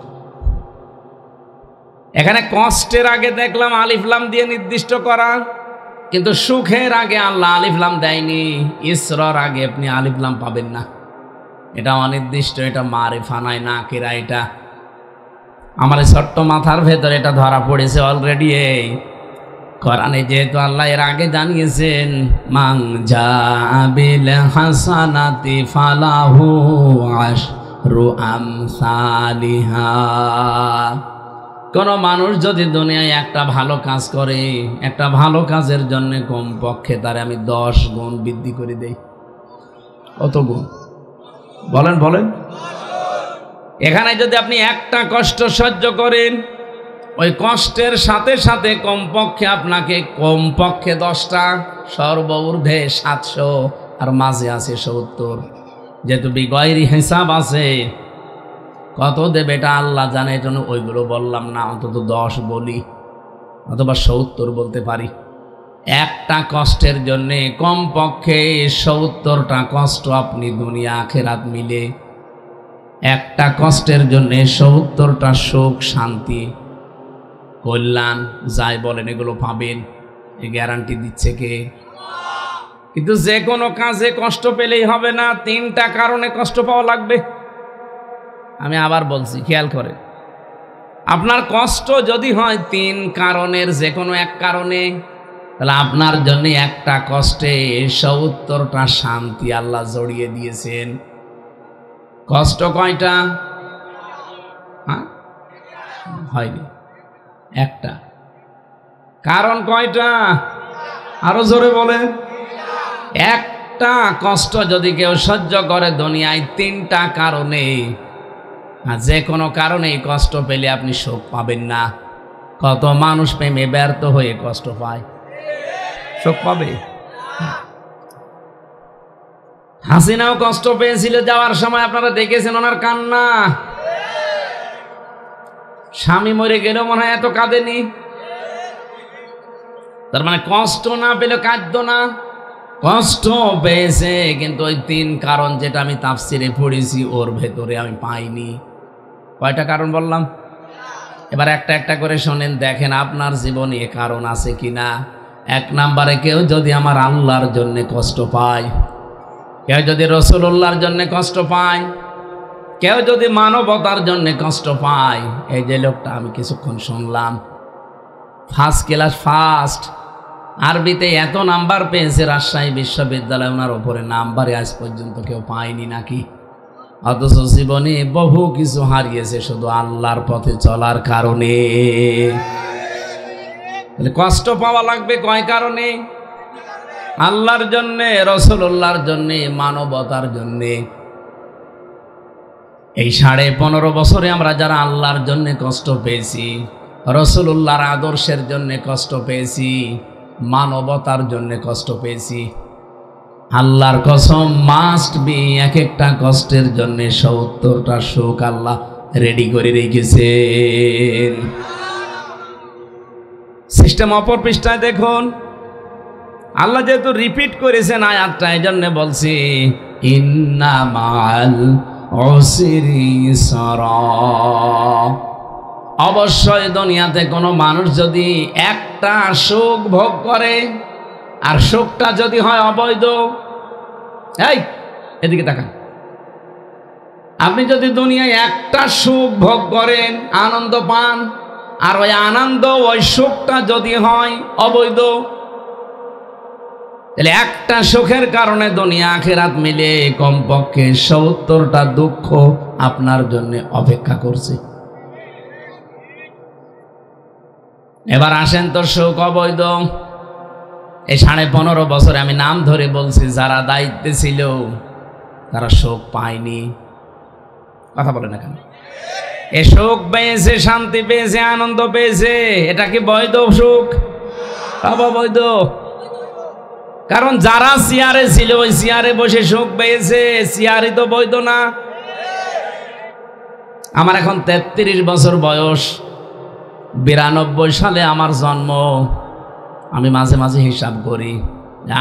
S1: এখানে কষ্টের আগে দেখলাম আলিফ লাম দিয়ে নির্দিষ্ট করা, কিন্তু সুখের আগে আল্লাহ আলিফ লাম দেয়নি। ইসরার আগে আপনি আলিফ লাম পাবেন না, এটা অনির্দিষ্ট, এটা মারিফা নাই, না কিরা। এটা আমার ছোট্ট মাথার ভেতর এটা ধরা পড়েছে অলরেডি। এই কোরআনে যেহেতু আল্লাহ এর আগে জানিয়েছেন, মান জাবিল হাসানাতি ফালাহু আশরু আমসালিহা, কোন মানুষ যদি দুনিয়ায় একটা ভালো কাজ করে, একটা ভালো কাজের জন্য কমপক্ষে তারে আমি 10 গুণ বৃদ্ধি করে দেই। কত গুণ বলেন বলেন? এখানে যদি আপনি একটা কষ্ট সহ্য করেন, ওই কষ্টের সাথে সাথে কমপক্ষে আপনাকে কমপক্ষে 10টা, সর্বঊর্ধ্বে 700, আর মাঝে আছে 70। যেহেতু বিগয়রি হিসাব আছে, কত দেবে এটা আল্লাহ জানে, এটা ওইগুলো বললাম না, অন্তত 10 বলি অথবা 70 বলতে পারি। একটা কষ্টের জন্যে কমপক্ষে 70টা কষ্ট আপনি দুনিয়া আখেরাত মিলে, একটা কষ্টের জন্যে 70টা সুখ, শান্তি, কল্যাণ যাই বলেন এগুলো পাবেন। এই গ্যারান্টি দিচ্ছে কে? কিন্তু যে কোনো কাজে কষ্ট পেলেই হবে না, 3টা কারণে কষ্ট পাওয়া লাগবে। আমি আবার বলছি, খেয়াল করে। আপনার কষ্ট যদি হয় 3 কারণের যে কোনো এক কারণে, তাহলে আপনার জন্য একটা কষ্টে 70টা শান্তি আল্লাহ জড়িয়ে দিয়েছেন। কষ্ট কয়টা? হ্যাঁ, হয়নি, একটা। কারণ কয়টা? আরো জোরে বলেন। একটা কষ্ট যদি কেউ সহ্য করে দুনিয়ায় 3টা কারণে, যে কোনো কারণে কষ্ট পেলে আপনি সুখ পাবেন না। কত মানুষ প্রেমে ব্যর্থ হয়ে কষ্ট পায়, সুখ পাবে? হাসিনাও কষ্ট পেয়েছিল যাওয়ার সময়, আপনারা দেখেছেন ওনার কান্না। স্বামী মরে গেলেও মনে হয় এত কাঁদেনি। তার মানে কষ্ট না পেলে কাঁদতো না, কষ্ট পেয়েছে, কিন্তু ওই 3 কারণ যেটা আমি তাফসিরে পড়েছি ওর ভেতরে আমি পাইনি। কয়টা কারণ বললাম? এবার একটা একটা করে শোনেন, দেখেন আপনার জীবনে এ কারণ আছে কিনা। 1 নম্বরে, কেউ যদি আমার আল্লাহর জন্য কষ্ট পায়, কেউ যদি রাসূলুল্লাহর জন্য কষ্ট পায়, কেউ যদি মানবতার জন্য কষ্ট পায়। এই যে লোকটা আমি কিছুক্ষণ শুনলাম, ফার্স্ট ক্লাস, ফার্স্ট আরবিতে এত নাম্বার পেয়েছে, রাজশাহী বিশ্ববিদ্যালয়ে ওনার উপরে নাম্বারে আজ পর্যন্ত কেউ পায়নি নাকি? অথচ জীবনে বহু কিছু হারিয়েছে শুধু আল্লাহর পথে চলার কারণে। কষ্ট পাওয়া লাগবে কয় কারণে? আল্লাহর জন্যে, রাসূলুল্লাহর জন্যে, মানবতার জন্যে। এই 15.5 বছরে আমরা যারা আল্লাহর জন্য কষ্ট পেয়েছি, রাসূলুল্লাহর আদর্শের জন্য কষ্ট পেয়েছি, মানবতার জন্য কষ্ট পেয়েছি, আল্লাহর কসম মাস্ট বি এক একটা কষ্টের জন্য 70টা সুখ আল্লাহ রেডি করে রেখেছেন। সিস্টেম অপর পৃষ্ঠায় দেখুন, আল্লাহ যেহেতু রিপিট করেছেন আয়াতটা, এই জন্য বলছি ইন্না মাল উসরি ইসরা। অবশ্যই দুনিয়াতে কোনো মানুষ যদি একটা সুখ ভোগ করে, আর সুখটা যদি হয় অবৈধ, এই এদিকে তাকান, আপনি যদি দুনিয়ায় একটা সুখ ভোগ করেন, আনন্দ পান, আর ওই আনন্দ ওই সুখটা যদি হয় অবৈধ, তাহলে একটা সুখের কারণে দুনিয়া আখিরাত মিলে কমপক্ষে 70টা দুঃখ আপনার জন্য অপেক্ষা করছে। এবার আসেন তো, সুখ অবৈধ। এই 15.5 বছরে আমি নাম ধরে বলছি, যারা দায়িত্বে ছিল তারা সুখ পায়নি। কথা বলে না কেন? এ সুখ পেয়েছে, শান্তি পেয়েছে, আনন্দ পেয়েছে, এটা কি বৈধ সুখ? অবৈধ। কারণ যারা চেয়ারে ছিল ওই চেয়ারে বসে সুখ পেয়েছে, চেয়ারই তো বৈধ না। আমার এখন 33 বছর বয়স, 92 সালে আমার জন্ম। আমি মাঝে মাঝে হিসাব করি,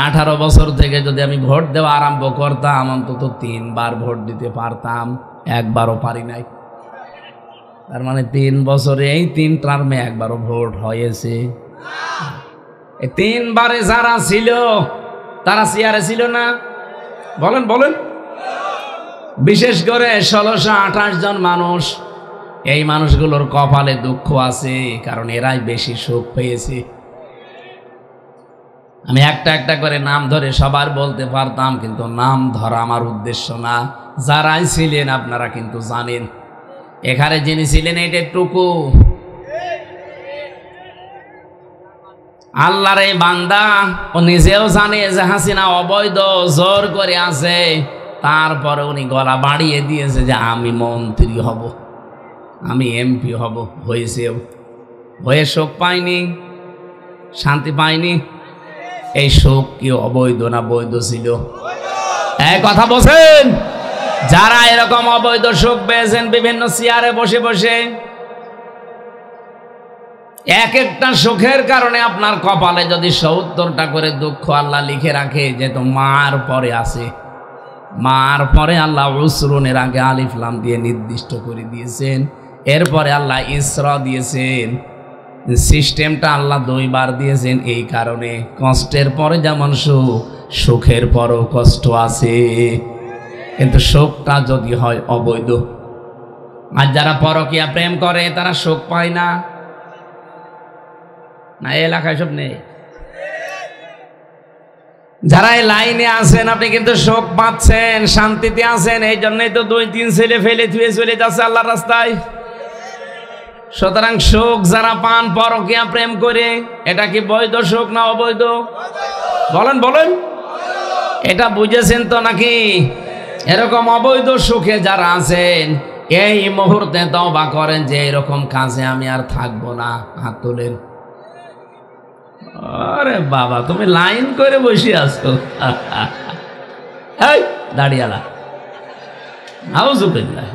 S1: 18 বছর থেকে যদি আমি ভোট দেওয়া আরম্ভ করতাম, অন্তত 3 বার ভোট দিতে পারতাম, একবারও পারি নাই। তার মানে 3 বছরে, এই 3 টার্মে একবারও ভোট হয়েছে। এই 3 বারে যারা ছিল তারা চেয়ারে ছিল না? বলেন বলেন। বিশেষ করে 1628 জন মানুষ, এই মানুষগুলোর কপালে দুঃখ আছে, কারণ এরাই বেশি সুখ পেয়েছে। আমি একটা একটা করে নাম ধরে সবার বলতে পারতাম, কিন্তু নাম ধরা আমার উদ্দেশ্য না। যারাই ছিলেন আপনারা কিন্তু জানেন, এখানে যিনি ছিলেন এটা টুকু আল্লাহর এই বান্দা, ও নিজেও জানে যে হাসিনা অবৈধ জোর করে আছে, তারপরে উনি গলা বাড়িয়ে দিয়েছে যে আমি মন্ত্রী হব, আমি এমপি হব। হয়েছেও, হয়ে সুখ পাইনি, শান্তি পাইনি। এই সুখ কি অবৈধ না বৈধ ছিল? এই কথা বলছেন। যারা এরকম অবৈধ সুখ পেয়েছেন বিভিন্ন চেয়ারে বসে বসে, এক একটা সুখের কারণে আপনার কপালে যদি 70টা করে দুঃখ আল্লাহ লিখে রাখে, যেহেতু মার পরে আছে, মার পরে আল্লাহ উসরুনের আগে আলিফ লাম দিয়ে নির্দিষ্ট করে দিয়েছেন, এরপরে আল্লাহ ইসরা দিয়েছেন। সিস্টেমটা আল্লাহ 2 বার দিয়েছেন এই কারণে, কষ্টের পরে যেমন সুখ, সুখের পরও কষ্ট আছে, কিন্তু সুখটা যদি হয় অবৈধ। আর যারা পরকীয়া প্রেম করে তারা সুখ পায় না, না এই এলাকায় সব নেই। যারা এই লাইনে আছেন আপনি কিন্তু সুখ পাচ্ছেন, শান্তিতে আছেন, এই জন্যই তো 2-3 ছেলে ফেলে ধুয়ে চলে যাচ্ছে আল্লাহর রাস্তায়। সুতরাং সুখ যারা পান পরকীয়া প্রেম করে, এটা কি বৈধ সুখ না অবৈধ? বলেন বলেন। এটা বুঝেছেন তো নাকি? এরকম অবৈধ সুখে যারা আছেন, এই মুহূর্তে তওবা করেন যে এরকম কাজে আমি আর থাকবো না। হাত তোলেন। আরে বাবা, তুমি লাইন করে বসে আছো। এই দাঁড়িয়ালা, আউযুবিল্লাহ।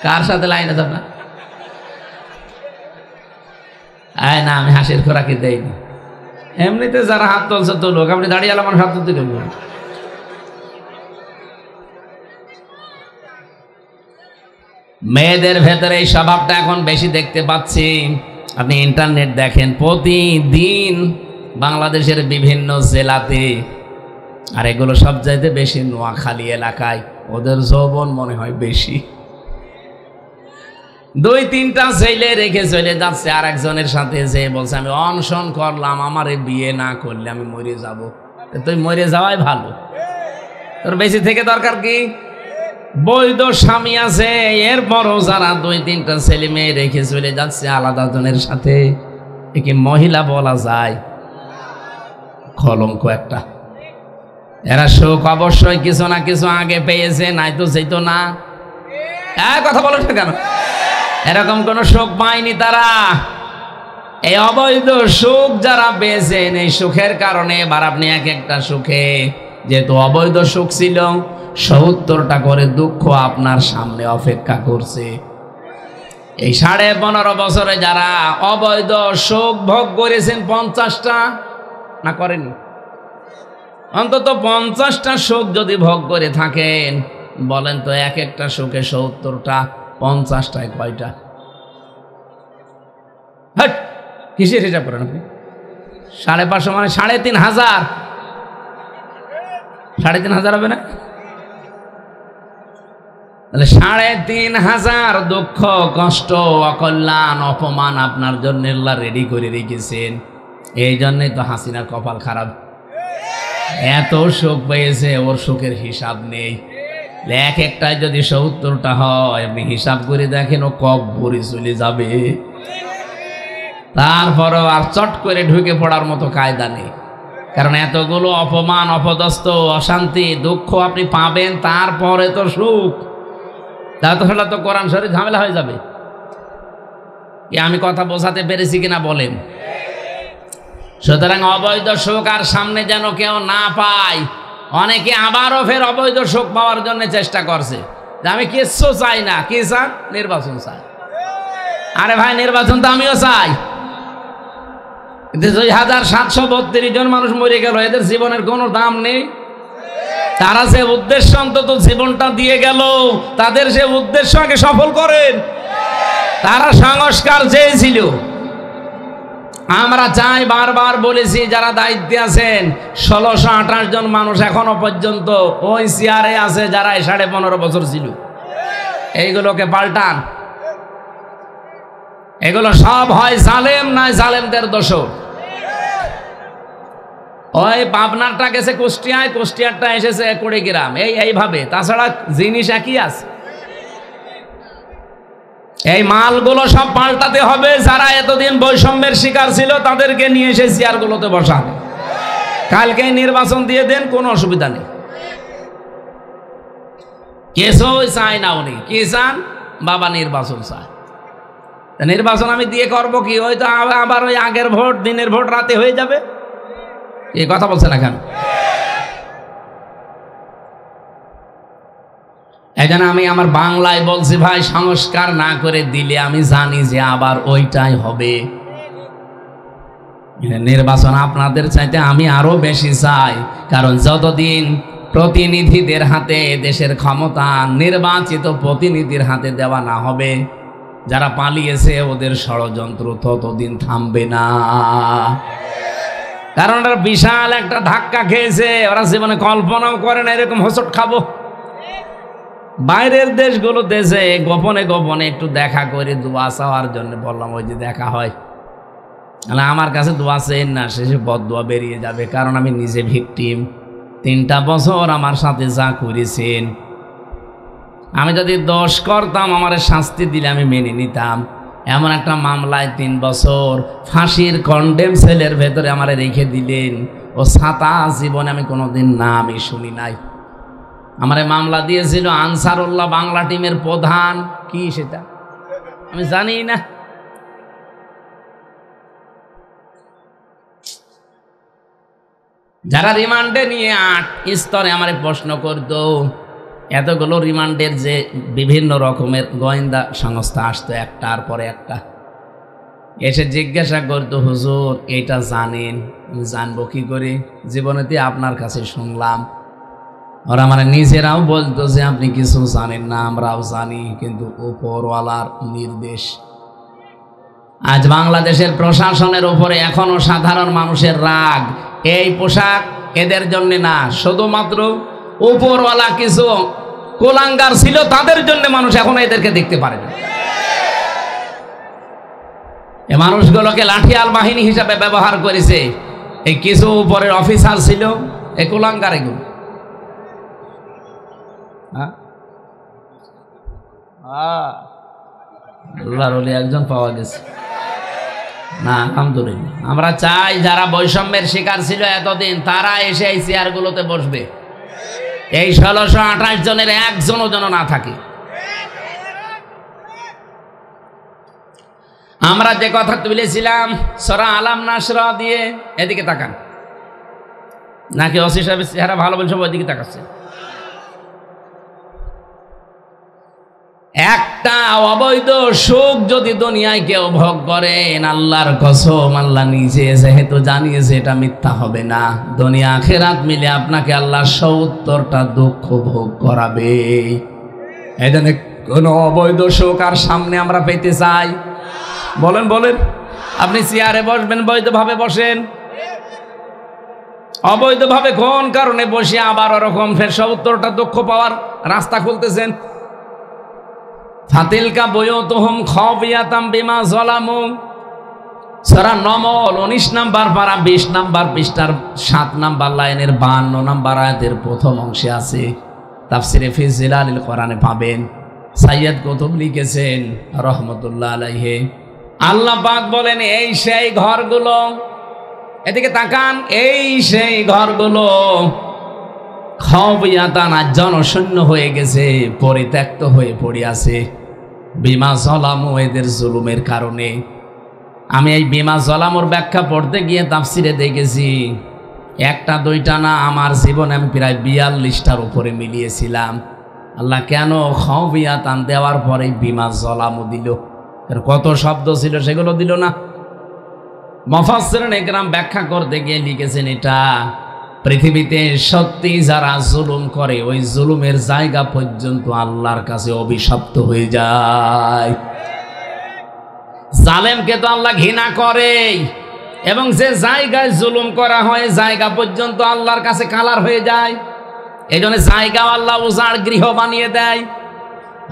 S1: কার সাথে লাইন আছে আপনার? না, আমি হাসির খোরাকি দেইনি। এমনিতে যারা হাত তুলছে তুলুক, আপনি দাঁড়িয়ে আমার হাত তুলতে গেলেন। মেয়েদের ভেতরে এই স্বভাবটা এখন বেশি দেখতে পাচ্ছি। আপনি ইন্টারনেট দেখেন, প্রতিদিন বাংলাদেশের বিভিন্ন জেলাতে, আর এগুলো সব চাইতে বেশি নোয়াখালী এলাকায়, ওদের যৌবন মনে হয় বেশি। 2-3টা ছেলে রেখে চলে যাচ্ছে আর একজনের সাথে, যে বলছে আমি অনশন করলাম, আমারে বিয়ে না করলে আমি মরে যাব। তুই মরে যাওয়াই ভালো, তোর বেশি থেকে দরকার কি? বৈধ স্বামী আছে, এরপরও যারা 2-3টা ছেলে মেয়ে রেখে চলে যাচ্ছে আলাদা জনের সাথে, একে মহিলা বলা যায়? কলঙ্ক একটা। এরা সুখ অবশ্যই কিছু না কিছু আগে পেয়েছে, নাই তো যেত না। কথা বলো না কেন? এরকম কোন সুখ পায়নি তারা। এই অবৈধ সুখ যারা পেয়েছেন, এই সুখের কারণে এবার আপনি এক একটা সুখে, যেহেতু অবৈধ সুখ ছিল, ৭০টা করে দুঃখ আপনার সামনে অপেক্ষা করছে। এই 15.5 বছরে যারা অবৈধ সুখ ভোগ করেছেন, 50টা না করেনি, অন্তত 50টা সুখ যদি ভোগ করে থাকেন, বলেন তো এক একটা সুখে ৭০টা, 50টায় কয়টা? হট, কিসের হিসাব করেন আপনি? 550 মানে 3500, 3500 হবে না? তাহলে 3500 দুঃখ, কষ্ট, অকল্যাণ, অপমান আপনার জন্য আল্লাহ রেডি করে রেখেছেন। এই জন্যই তো হাসিনার কপাল খারাপ, এত সুখ পেয়েছে, ওর সুখের হিসাব নেই। এক একটাই যদি ৭০টা হয়, আপনি হিসাব করে দেখেন, ও কব্বরে চলে যাবে। তারপরও আর চট করে ঢুকে পড়ার মতো কায়দা নেই, কারণ এতগুলো অপমান, অপদস্থ, অশান্তি, দুঃখ আপনি পাবেন, তারপরে তো সুখ। তাহলে তো কোরআন শরীফ ঝামেলা হয়ে যাবে। আমি কথা বোঝাতে পেরেছি কিনা বলেন? সুতরাং অবৈধ সুখ আর সামনে যেন কেউ না পায়। অনেকে আবারও ফের অবৈধ সুখ পাওয়ার জন্য চেষ্টা করছে, যে আমি কিচ্ছু চাই না। কি চান? নির্বাচন চাই। আরে ভাই, নির্বাচন তো আমিও চাই, কিন্তু 2732 জন মানুষ মরে গেল, এদের জীবনের কোনো দাম নেই। তারা যে উদ্দেশ্য অন্তত জীবনটা দিয়ে গেল, তাদের সে উদ্দেশ্য আগে সফল করেন। তারা সংস্কার চেয়েছিল। আমরা চাই, বারবার বলেছি, যারা দায়িত্বে আছেন, 1628 জন মানুষ এখনো পর্যন্ত ওই চেয়ারে আছে যারা 15.5 বছর ছিল। এইগুলোকে পাল্টান। এগুলো সব হয় জালেম, নয় জালেমদের দোষ। ওই পাবনারটা গেছে কুষ্টিয়ায়, কুষ্টিয়ারটা এসেছে কুড়িগ্রাম, এইভাবে। তাছাড়া জিনিস একই আছে। এই মালগুলো সব পাল্টাতে হবে। যারা এতদিন বৈষম্যের শিকার ছিল, তাদেরকে নিয়ে এসে চেয়ারগুলোতে বসান। কালকে নির্বাচন দিয়ে দেন, কোনো অসুবিধা নেই। কিছুই চাই না উনি। কি চান? বাবা নির্বাচন চায়। নির্বাচন আমি দিয়ে করবো কি? হয়তো আবার ওই আগের ভোট, দিনের ভোট রাতে হয়ে যাবে। এই কথা বলছে না কেন? এখানে আমি আমার বাংলায় বলছি, ভাই সংস্কার না করে দিলে আমি জানি যে আবার ওইটাই হবে। নির্বাচন আপনাদের চাইতে আমি আরো বেশি চাই, কারণ যতদিন প্রতিনিধিদের হাতে দেশের ক্ষমতা নির্বাচিত প্রতিনিধির হাতে দেওয়া না হবে, যারা পালিয়েছে ওদের ষড়যন্ত্র ততদিন থামবে না। কারণ ওরা বিশাল একটা ধাক্কা খেয়েছে, ওরা জীবনে কল্পনাও করে না এরকম হোঁচট খাবো। বাইরের দেশগুলো দেশে গোপনে গোপনে একটু দেখা করে দোয়া চাওয়ার জন্য বললাম, ওই যে দেখা হয়। আমার কাছে দোয়া চেন না, শেষে বদদোয়া বেরিয়ে যাবে, কারণ আমি নিজে ভিকটিম। 3টা বছর আমার সাথে যা করেছেন, আমি যদি দোষ করতাম, আমার শাস্তি দিলে আমি মেনে নিতাম। এমন একটা মামলায় 3 বছর ফাঁসির কন্ডেম সেলের ভেতরে আমারে রেখে দিলেন। ও ছাতা জীবনে আমি কোনোদিন নামই শুনি নাই। আমারে মামলা দিয়েছিল আনসারুল্লাহ বাংলা টিমের প্রধান, কি সেটা আমি জানি না। যারা রিমান্ডে নিয়ে 8 স্তরে আমারে প্রশ্ন করতো, এতগুলো রিমান্ডের যে বিভিন্ন রকমের গোয়েন্দা সংস্থা আসতো, একটার পরে একটা। এসে জিজ্ঞাসা করতো, হুজুর এটা জানেন? আমি জানবো কি করে, জীবনেতে আপনার কাছে শুনলাম। ওরা মানে নিজেরাও বলতো যে আপনি কিছু জানেন না, আমরাও জানি, কিন্তু উপরওয়ালার নির্দেশ। আজ বাংলাদেশের প্রশাসনের উপরে এখনো সাধারণ মানুষের রাগ। এই পোশাক এদের জন্য না, শুধুমাত্র উপরওয়ালা কিছু কুলাঙ্গার ছিল তাদের জন্য মানুষ এখনো এদেরকে দেখতে পারে না। এই মানুষগুলোকে লাঠিয়াল বাহিনী হিসাবে ব্যবহার করেছে এই কিছু উপরের অফিসার ছিল, এই কুলাঙ্গার এগুলো। আল্লাহর ওলি একজন পাওয়া গেছে না, আলহামদুলিল্লাহ। আমরা চাই যারা বৈষম্যের শিকার ছিল এতদিন, তারা এসে এই চেয়ারগুলোতে বসবে। এই 1628 জনের একজনও যেন না থাকে। আমরা যে কথা তুলেছিলাম সূরা আলাম নাশরা দিয়ে, এদিকে তাকান, নাকি ওসি সাহেবের চেহারা ভালো বলছে ওইদিকে তাকাচ্ছে। একটা অবৈধ সুখ যদি দুনিয়ায় কেউ ভোগ করেন, আল্লাহর কসম, আল্লাহ নিজে যেহেতু জানিয়েছে এটা মিথ্যা হবে না, দুনিয়া আখিরাত মিলে আপনাকে আল্লাহ 70টা দুঃখ ভোগ করাবে। এই জন্য কোন অবৈধ সুখ আর সামনে আমরা পেতে চাই? বলেন বলেন। আপনি চেয়ারে বসবেন, বৈধভাবে বসেন। অবৈধভাবে কোন কারণে বসে আবার ওরকম ফের 70টা দুঃখ পাওয়ার রাস্তা খুলতেছেন? ফাতিলকা বুয়ুতুহুম খাবিয়াতাম বিমা যালামু, সূরা নমল 19 নাম্বার পারা 20 নাম্বার পৃষ্ঠার 7 নাম্বার লাইনের 52 নাম্বার আয়াতের প্রথম অংশে আছে। তাফসিরে ফি জিলালিল কোরআনে পাবেন। সাইয়্যিদ কুতুব লিখেছেন রাহমাতুল্লাহ আলাইহি, আল্লাহ পাক বলেন এই সেই ঘরগুলো, এদিকে তাকান, এই সেই ঘরগুলো খাবিয়াতান, জনশূন্য হয়ে গেছে, পরিত্যক্ত হয়ে পড়ে আছে, বিমা যালামু, এদের জুলুমের কারণে। আমি এই বিমা যালামুর ব্যাখ্যা পড়তে গিয়ে তাফসিরে দেখেছি একটা দুইটা না, আমার জীবনে আমি প্রায় 42টার উপরে মিলিয়েছিলাম। আল্লাহ কেন খাবিয়াতান দেওয়ার পরে বিমা যালামু দিল? এর কত শব্দ ছিল সেগুলো দিল না? মুফাসসিরিন ইকরাম ব্যাখ্যা করতে গিয়ে লিখেছেন এটা পৃথিবীতে সত্যি যারা জুলুম করে ওই জুলুমের জায়গা পর্যন্ত আল্লাহর কাছে অভিশপ্ত হয়ে যায়। জালেমকে তো আল্লাহ ঘৃণা করে, এবং যে জায়গায় জুলুম করা হয় জায়গা পর্যন্ত আল্লাহর কাছে কালার হয়ে যায়। এই জন্য জায়গা আল্লাহ উজাড় গৃহ বানিয়ে দেয়।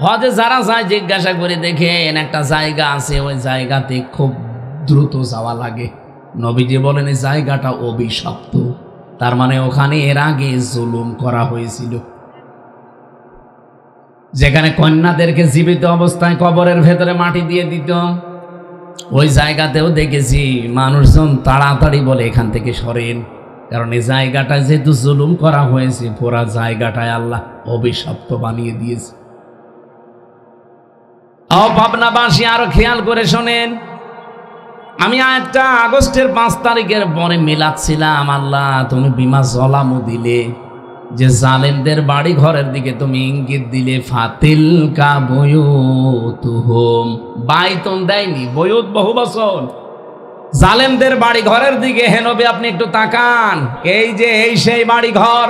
S1: হজে যারা যায় জিজ্ঞাসা করে দেখেন, একটা জায়গা আছে ওই জায়গাতে খুব দ্রুত যাওয়া লাগে। নবীজি বলেন এই জায়গাটা অভিশপ্ত, তার মানে ওখানে এর আগে জুলুম করা হয়েছিল। যেখানে কন্যাদেরকে জীবিত অবস্থায় কবরের ভেতরে মাটি দিয়ে দিত, ওই জায়গাতেও দেখেছি মানুষজন তাড়াতাড়ি বলে এখান থেকে সরেন, কারণ এই জায়গাটায় যেহেতু জুলুম করা হয়েছে, পুরা জায়গাটায় আল্লাহ অভিশপ্ত বানিয়ে দিয়েছে। পাবনাবাসী আরো খেয়াল করে শোনেন, আমি আয়াতটা আগস্টের 5 তারিখের পরে মিলাচ্ছিলাম। আল্লাহ তুমি বিমা যালামু দিলে, যে জালেমদের বাড়ি ঘরের দিকে তুমি ইঙ্গিত দিলে, ফাতিলকা বুয়ুতুহুম, বাইতুন দেয়নি, বুয়ুত বহু বচন। জালেমদের বাড়ি ঘরের দিকে হে নবী আপনি একটু তাকান, এই যে এই সেই বাড়ি ঘর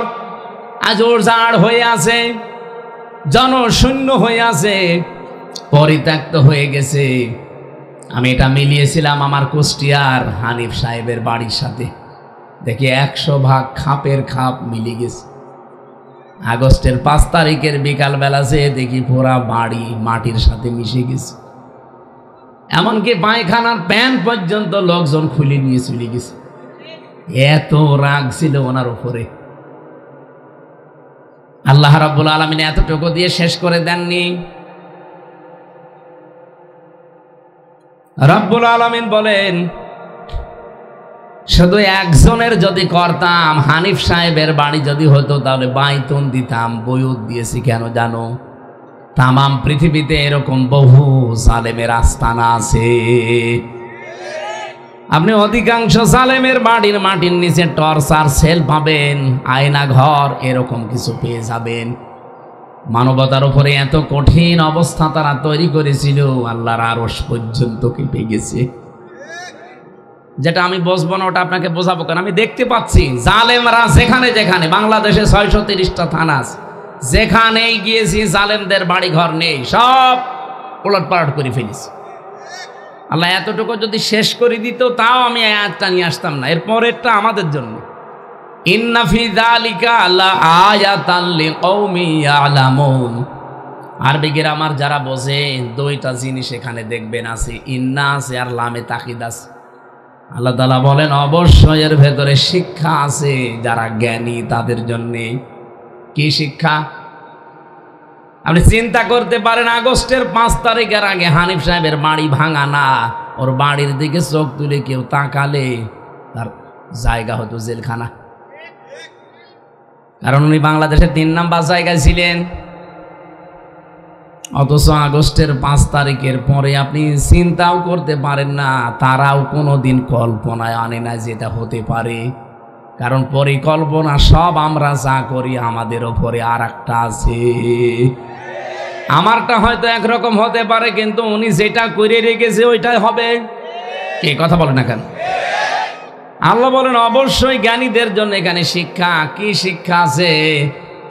S1: আজ উজাড় হয়ে আছে, জনশূন্য হয়ে আছে, পরিত্যক্ত হয়ে গেছে। আমি এটা মিলিয়েছিলাম আমার কুষ্টিয়ার হানিফ সাহেবের বাড়ির সাথে, দেখি 100 ভাগ খাপের খাপ মিলে গেছে। আগস্টের 5 তারিখের বিকালবেলা যে দেখি পুরা বাড়ি মাটির সাথে মিশে গেছে, এমনকি পায়খানার প্যান্ট পর্যন্ত লোকজন খুলে নিয়ে চলে গেছে। এত রাগ ছিল ওনার উপরে। আল্লাহ রাব্বুল আলামিন এতটুকু দিয়ে শেষ করে দেননি। রাব্বুল আলামিন বলেন শুধু একজনের যদি করতাম, হানিফ সাহেবের বাড়ি যদি হতো, তাহলে বাইতুন দিতাম। বুয়ুত দিয়েছি কেন জানো? তামাম পৃথিবীতে এরকম বহু জালেমের আস্তানা আছে। আপনি অধিকাংশ জালেমের বাড়ির মাটির নিচে টর্চার সেল পাবেন, আয়না ঘর, এরকম কিছু পেয়ে যাবেন। মানবতার উপরে এত কঠিন অবস্থা তারা তৈরি করেছিল, আল্লাহর আরশ পর্যন্ত কেঁপে গেছে। যেটা আমি বসবো না ওটা আপনাকে বোঝাবো কেন, আমি দেখতে পাচ্ছি জালেমরা যেখানে যেখানে, বাংলাদেশে 630টা থানা আছে, যেখানেই গিয়েছি জালেমদের বাড়ি ঘর নেই, সব উলটপালট করে ফেলেছি। আল্লাহ এতটুকু যদি শেষ করে দিত তাও আমি আয়াতটা নিয়ে আসতাম না, এরপরেরটা আমাদের জন্য। ইন্না ফি যালিকা লাআয়াতান লিকওমিন ইয়ালামুন। আরবি গ্রামার যারা বোঝে দুইটা জিনিস এখানে দেখবেন আছে, ইন্না আছে আর লামে তাকিদ আছে। আল্লাহ তাআলা বলেন অবশ্যই এর ভেতরে শিক্ষা আছে যারা জ্ঞানী তাদের জন্য। কি শিক্ষা? আপনি চিন্তা করতে পারেন আগস্টের 5 তারিখের আগে হানিফ সাহেবের বাড়ি ভাঙা না, ওর বাড়ির দিকে চোখ তুলে কেউ তাকালে তার জায়গা হতো জেলখানা। কারণ উনি বাংলাদেশে 3 নাম্বার জায়গায় ছিলেন। অথচ আগস্টের 5 তারিখের পরে আপনি চিন্তাও করতে পারেন না, তারাও কোনোদিন কল্পনায় আনে না যেটা হতে পারে। কারণ পরিকল্পনা সব আমরা যা করি আমাদের ওপরে আর একটা আছে। আমারটা হয়তো একরকম হতে পারে, কিন্তু উনি যেটা করে রেখেছে ওইটাই হবে। কে কথা বলে না কেন? আল্লাহ বলেন অবশ্যই জ্ঞানীদের জন্য এখানে শিক্ষা। কি শিক্ষা আছে?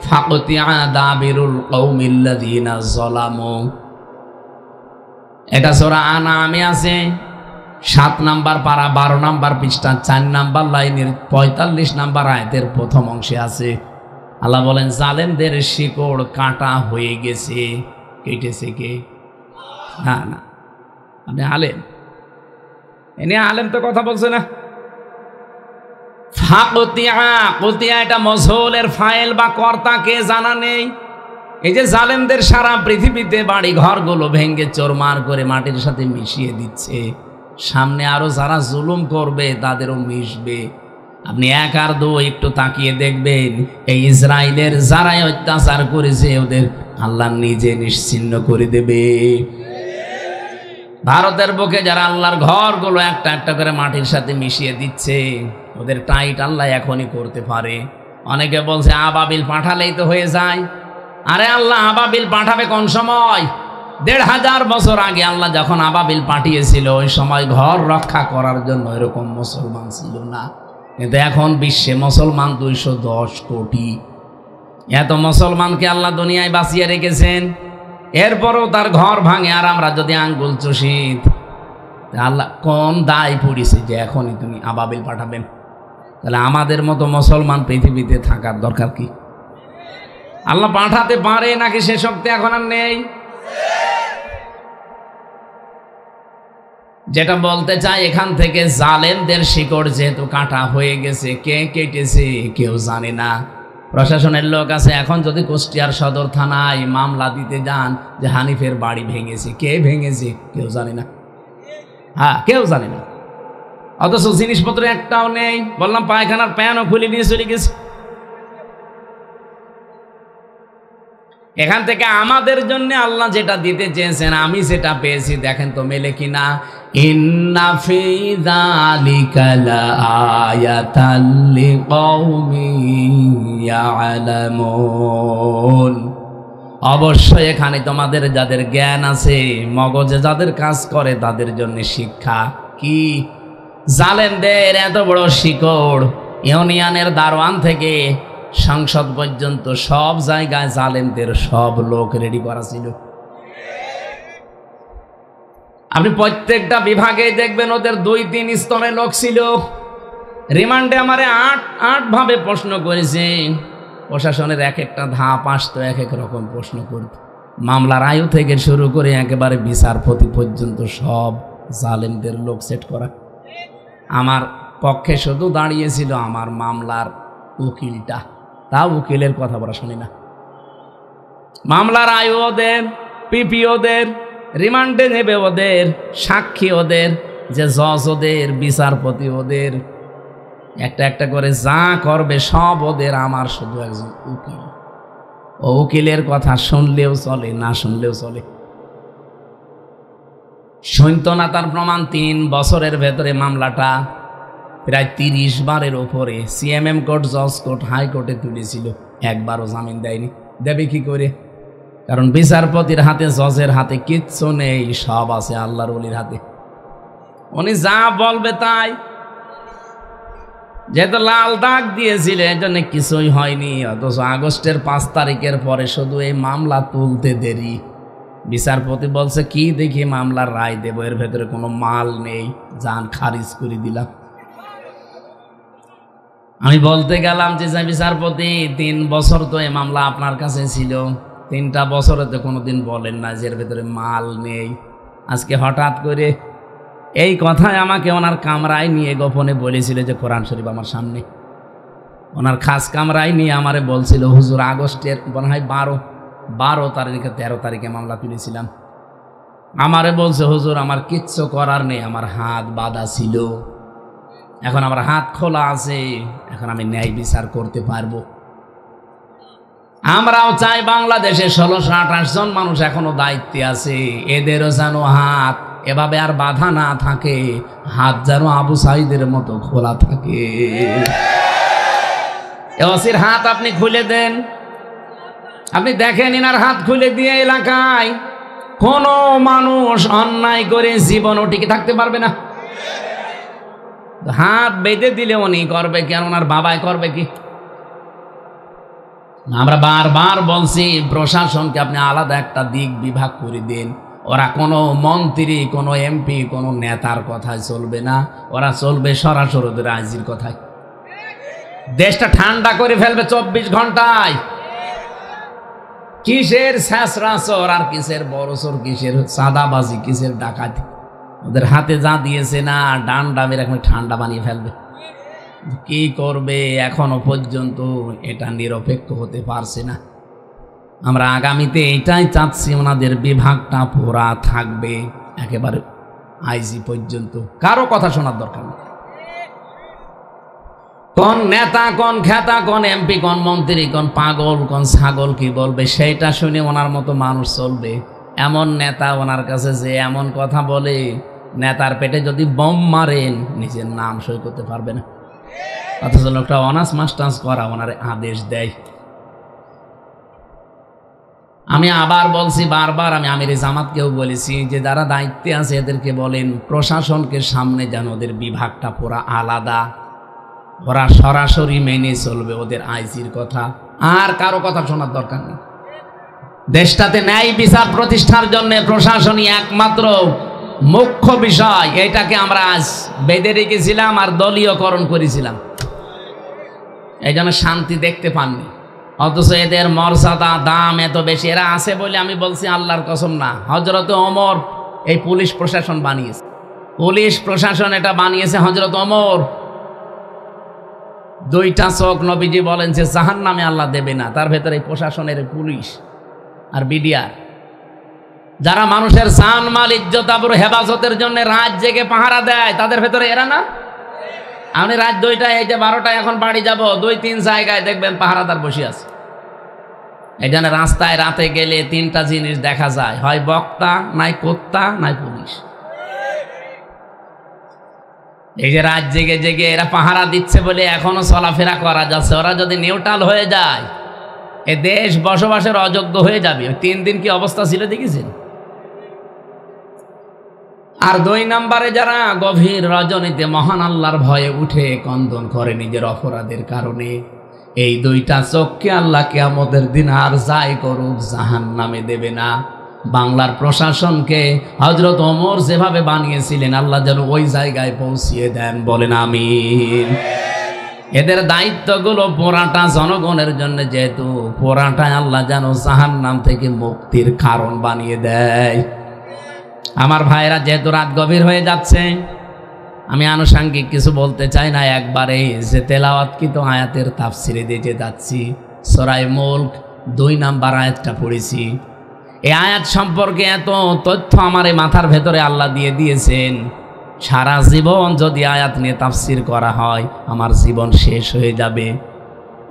S1: ফাকতিয়া দাবিরুল কওমিল্লাযিনা যালামু। এটা সূরা আনামে আছে 7 নাম্বার পারা 12 নাম্বার পৃষ্ঠা 4 নাম্বার লাইনের 45 নাম্বার আয়াতের প্রথম অংশে আছে। আল্লাহ বলেন জালেমদের শিকড় কাটা হয়ে গেছে। কেটেছে কে? না না, আপনি আলেম, এনে আলেম তো কথা বলছে না। ফাকতিয়া এটা মজহুলের ফাইল বা কর্তা কে জানা নেই। এই যে জালেমদের সারা পৃথিবীতে বাড়ি ঘরগুলো ভেঙে চোরমার করে মাটির সাথে মিশিয়ে দিচ্ছে, সামনে আরো যারা জুলুম করবে তাদেরও মিশবে। আপনি 1 আর 2 একটু তাকিয়ে দেখবেন, এই ইসরায়েলের যারাই অত্যাচার করেছে ওদের আল্লাহ নিজে নিশ্চিহ্ন করে দেবে। ভারতের বুকে যারা আল্লাহর ঘরগুলো একটা একটা করে মাটির সাথে মিশিয়ে দিচ্ছে, ওদের টাইট আল্লাহ এখনই করতে পারে। অনেকে বলছে আবাবিল পাঠালেই তো হয়ে যায়। আরে আল্লাহ আবাবিল পাঠাবে কোন সময়? 1500 বছর আগে আল্লাহ যখন আবাবিল পাঠিয়েছিল ওই সময় ঘর রক্ষা করার জন্য এরকম মুসলমান ছিল না। কিন্তু এখন বিশ্বে মুসলমান 210 কোটি। এত মুসলমানকে আল্লাহ দুনিয়ায় বাঁচিয়ে রেখেছেন, এরপরও তার ঘর ভাঙে আর আমরা যদি আঙ্গুল চুষি, আল্লাহ কোন দায় পড়িছে যে এখনই তুমি আবাবিল পাঠাবেন? তাহলে আমাদের মতো মুসলমান পৃথিবীতে থাকার দরকার কি? আল্লাহ পাঠাতে পারে নাকি সে শক্তি এখন আর নেই? যেটা বলতে চাই এখান থেকে, জালেমদের শিকড় যেহেতু কাটা হয়ে গেছে, কে কেটেছে কেউ জানে না। প্রশাসনের লোক আছে, এখন যদি কুষ্টিয়ার সদর থানায় মামলা দিতে যান যে হানিফের বাড়ি ভেঙেছে, কে ভেঙেছে কেউ জানে না। হ্যাঁ, কেউ জানে না। অথচ জিনিসপত্র একটাও নেই। বললাম পায়খানার প্যানও খুলে নিয়ে চলে গেছে। এখান থেকে আমাদের জন্য আল্লাহ যেটা দিতে চেয়েছেন আমি সেটা পেয়েছি, দেখেন তো মেলে কিনা। ইন্না ফি যালিকা লাআয়াতাল লিকওমিন ইয়ালামুন। অবশ্যই এখানে তোমাদের যাদের জ্ঞান আছে, মগজে যাদের কাজ করে তাদের জন্য শিক্ষা। কি? জালেমদের এত বড় শিকড়, ইউনিয়নের দারোয়ান থেকে সংসদ পর্যন্ত সব জায়গায় জালেমদের সব লোক রেডি করা ছিল। আপনি প্রত্যেকটা বিভাগে দেখবেন ওদের 2-3 স্তরে লোক ছিল। রিমান্ডে আমারে 8 ভাবে প্রশ্ন করেছে। প্রশাসনের এক একটা ধাপ আসতো, এক এক রকম প্রশ্ন করত। মামলার আয়ু থেকে শুরু করে একেবারে বিচারপতি পর্যন্ত সব জালেমদের লোক সেট করা। আমার পক্ষে শুধু দাঁড়িয়েছিল আমার মামলার উকিলটা, তা উকিলের কথা বলা শুনি না। মামলার আয়ু ওদের, পিপি ওদের, রিমান্ডে নেবে ওদের, সাক্ষী ওদের, যে জজ ওদের, বিচারপতি ওদের, একটা একটা করে যা করবে সব ওদের। আমার শুধু একজন উকিল, ও উকিলের কথা শুনলেও চলে, না শুনলেও চলে। শুনত না তার প্রমাণ 3 বছরের ভেতরে মামলাটা প্রায় 30 বারের ওপরে সিএমএম কোর্ট, জজ কোর্ট, হাইকোর্টে তুলেছিল, একবারও জামিন দেয়নি। দেবে কি করে? কারণ বিচারপতির হাতে, জজের হাতে কিচ্ছু নেই, সব আছে আল্লাহর ওলির হাতে। উনি যা বলবে তাই। যেহেতু লাল দাগ দিয়েছিলে এই জন্য কিছুই হয়নি, অথচ আগস্টের 5 তারিখের পরে শুধু এই মামলা তুলতে দেরি। বিচারপতি বলছে কি দেখি মামলার রায় দেব, এর ভেতরে কোনো মাল নেই, জান খারিজ করে দিলাম। আমি বলতে গেলাম যে বিচারপতি 3 বছর তো এই মামলা আপনার কাছে ছিল, 3টা বছরে তো কোনোদিন বলেন না যে এর ভেতরে মাল নেই। আজকে হঠাৎ করে এই কথায় আমাকে ওনার কামরায় নিয়ে গোপনে বলেছিল যে কোরআন শরীফ আমার সামনে, ওনার খাস কামরায় নিয়ে আমারে বলছিল হুজুর আগস্টের মনে হয় 12 তারিখে 13 তারিখে মামলা তুলেছিলাম। আমারে বলছে হুজুর আমার কিচ্ছু করার নেই, আমার হাত বাঁধা ছিল, এখন আমার হাত খোলা আছে, এখন আমি ন্যায় বিচার করতে পারবো। আমরাও চাই বাংলাদেশে 1628 জন মানুষ এখনো দায়িত্বে আছে, এদেরও যেন হাত এভাবে আর বাধা না থাকে, হাত যেন আবু সাইদের মতো খোলা থাকে। ওসির হাত আপনি খুলে দেন, আপনি দেখেন এনার হাত খুলে দিয়ে এলাকায় কোনো মানুষ অন্যায় করে জীবনও টিকে থাকতে পারবে না। হাত বেঁধে দিলে উনি করবে কেন, ওনার বাবাই করবে কি? আমরা বারবার বলছি প্রশাসনকে আপনি আলাদা একটা দিক বিভাগ করে দিন, ওরা কোনো মন্ত্রী, কোনো এমপি, কোনো নেতার কথায় চলবে না, ওরা চলবে সরাসরি ওদের আইজির কথায়। দেশটা ঠান্ডা করে ফেলবে 24 ঘন্টায়। কিসের শেষরা চোর আর কিসের বড় চোর, কিসের চাঁদাবাজি, কিসের ডাকাতি, ওদের হাতে যা দিয়েছে না ডান্ডা মেরে এখন ঠান্ডা বানিয়ে ফেলবে। কি করবে এখনো পর্যন্ত এটা নিরপেক্ষ হতে পারছে না। আমরা আগামীতে এটাই চাচ্ছি ওনাদের বিভাগটা পুরা থাকবে একেবারে আইজি পর্যন্ত, কারো কথা শোনার দরকার নেই। কোন নেতা, কোন খেতা, কোন এমপি, কোন মন্ত্রী, কোন পাগল, কোন ছাগল কি বলবে সেটা শুনে ওনার মতো মানুষ চলবে। এমন নেতা ওনার কাছে যে এমন কথা বলে, নেতার পেটে যদি বোম মারেন নিজের নাম সই করতে পারবে না, অথচ লোকটা অনার্স মাস্টার্স করা ওনার আদেশ দেয়। আমি আবার বলছি বারবার, আমি আমির জামাতকেও বলেছি যে যারা দায়িত্বে আছে এদেরকে বলেন প্রশাসনকে সামনে যেন ওদের বিভাগটা পুরা আলাদা, ওরা সরাসরি মেনে চলবে ওদের আইজির কথা, আর কারো কথা শোনার দরকার নেই। দেশটাতে ন্যায় বিচার প্রতিষ্ঠার জন্য প্রশাসনই একমাত্র মুখ্য বিষয়, এটাকে আমরা আজ বেঁধে রেখেছিলাম আর দলীয়করণ করেছিলাম, এই জন্য শান্তি দেখতে পাননি। অথচ এদের মর্যাদা দাম এত বেশি, এরা আছে বলে আমি বলছি আল্লাহর কসম না, হযরত ওমর এই পুলিশ প্রশাসন বানিয়েছে, পুলিশ প্রশাসন এটা বানিয়েছে হযরত ওমর। 2টা চোখ নবীজি বলেন যে জাহান্নামে আল্লাহ দেবে না, তার ভেতরে প্রশাসনের পুলিশ আর বিডিআর, যারা মানুষের জান মাল ইজ্জত আবরু হেফাজতের জন্য রাত জেগে পাহারা দেয়, তাদের ভেতরে এরা না। আপনি রাত 2টায়, এই যে 12টায় এখন বাড়ি যাব, 2-3 জায়গায় দেখবেন পাহারাদার বসে আছে। এই জন্য রাস্তায় রাতে গেলে 3টা জিনিস দেখা যায়, হয় বক্তা, নাই কুত্তা, নাই পুলিশ। এই যে রাত জেগে জেগে এরা পাহারা দিচ্ছে বলে এখনো চলাফেরা করা যাচ্ছে, ওরা যদি নিউট্রাল হয়ে যায় এ দেশ বসবাসের অযোগ্য হয়ে যাবে। 3 দিন কি অবস্থা ছিল দেখেছেন? আর 2 নম্বরে যারা গভীর রজনীতে মহান আল্লাহর ভয়ে উঠে কন্দন করে নিজের অপরাধের কারণে, এই 2টা চোখকে আল্লাহ কিয়ামতের দিন আর যাই করুক জাহান্নামে দেবে না। বাংলার প্রশাসনকে হযরত ওমর যেভাবে বানিয়েছিলেন আল্লাহ যেন ওই জায়গায় পৌঁছিয়ে দেন, বলেন আমিন। এদের দায়িত্বগুলো পুরাটা জনগণের জন্য, যেহেতু পুরাটাই আল্লাহ যেন জাহান্নাম থেকে মুক্তির কারণ বানিয়ে দেয়। আমার ভাইরা, যেহেতু রাত গভীর হয়ে যাচ্ছে, আমি আনুষঙ্গিক কিছু বলতে চাই না, একবারে যে তেলাওয়াতকৃত আয়াতের তাফসিরে দিতে যাচ্ছি। সূরা মুলক 2 নম্বর আয়াতটা পড়েছি। এই আয়াত সম্পর্কে এত তথ্য আমার এই মাথার ভেতরে আল্লাহ দিয়ে দিয়েছেন, সারা জীবন যদি আয়াত নিয়ে তাফসির করা হয় আমার জীবন শেষ হয়ে যাবে,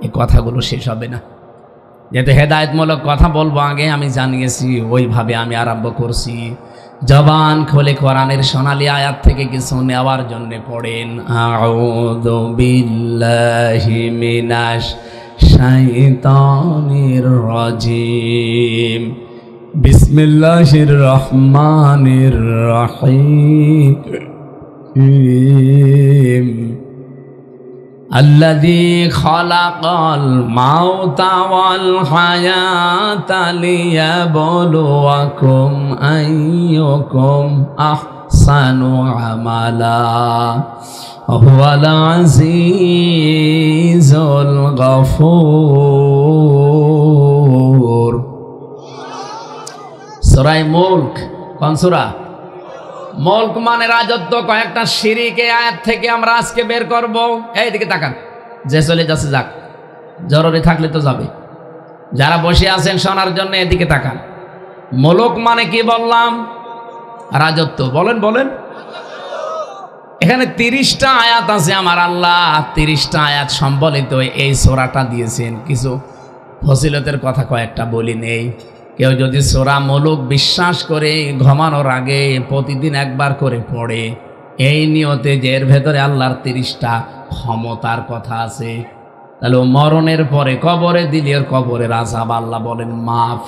S1: এই কথাগুলো শেষ হবে না। যেহেতু হেদায়েতমূলক কথা বলবো আগে আমি জানিয়েছি, ওইভাবে আমি আরম্ভ করছি। জবান খুলে কোরআনের সোনালী আয়াত থেকে কিছু নেওয়ার জন্য পড়েন, আউযু বিল্লাহি মিনাশ শাইতানির রাজিম, বিসমিল্লাহির রহমানির রহিম, আল্লাযী খালাকাল মাউতা ওয়াল হায়াতা লিয়াবলুয়াকুম আইয়ুকুম আহসানু আমালা হুয়াল আজিজুল গফুর। সূরা মুলক, কোন সূরা? মুলক মানে রাজত্ব। কয়েকটা শিরকে আয়াত থেকে আমরা আজকে বের করব। এইদিকে তাকান, যে চলে যাচ্ছে যাক, জরুরি থাকলে তো যাবে। যারা বসে আছেন শোনার জন্য এদিকে তাকান। মুলক মানে কি বললাম? রাজত্ব। বলেন বলেন। এখানে 30টা আয়াত আছে। আমার আল্লাহ 30টা আয়াত সম্বলিত এই সূরাটা দিয়েছেন। কিছু ফজিলতের কথা কয়েকটা বলি নেই। কেউ যদি সূরা মুলক বিশ্বাস করে ঘুমানোর আগে প্রতিদিন একবার করে পড়ে, এই নিয়তে যে এর ভেতরে আল্লাহর 30টা ক্ষমতার কথা আছে, তাহলে মরণের পরে কবরে দিলে ওর কবরের আযাব আল্লাহ বলেন মাফ।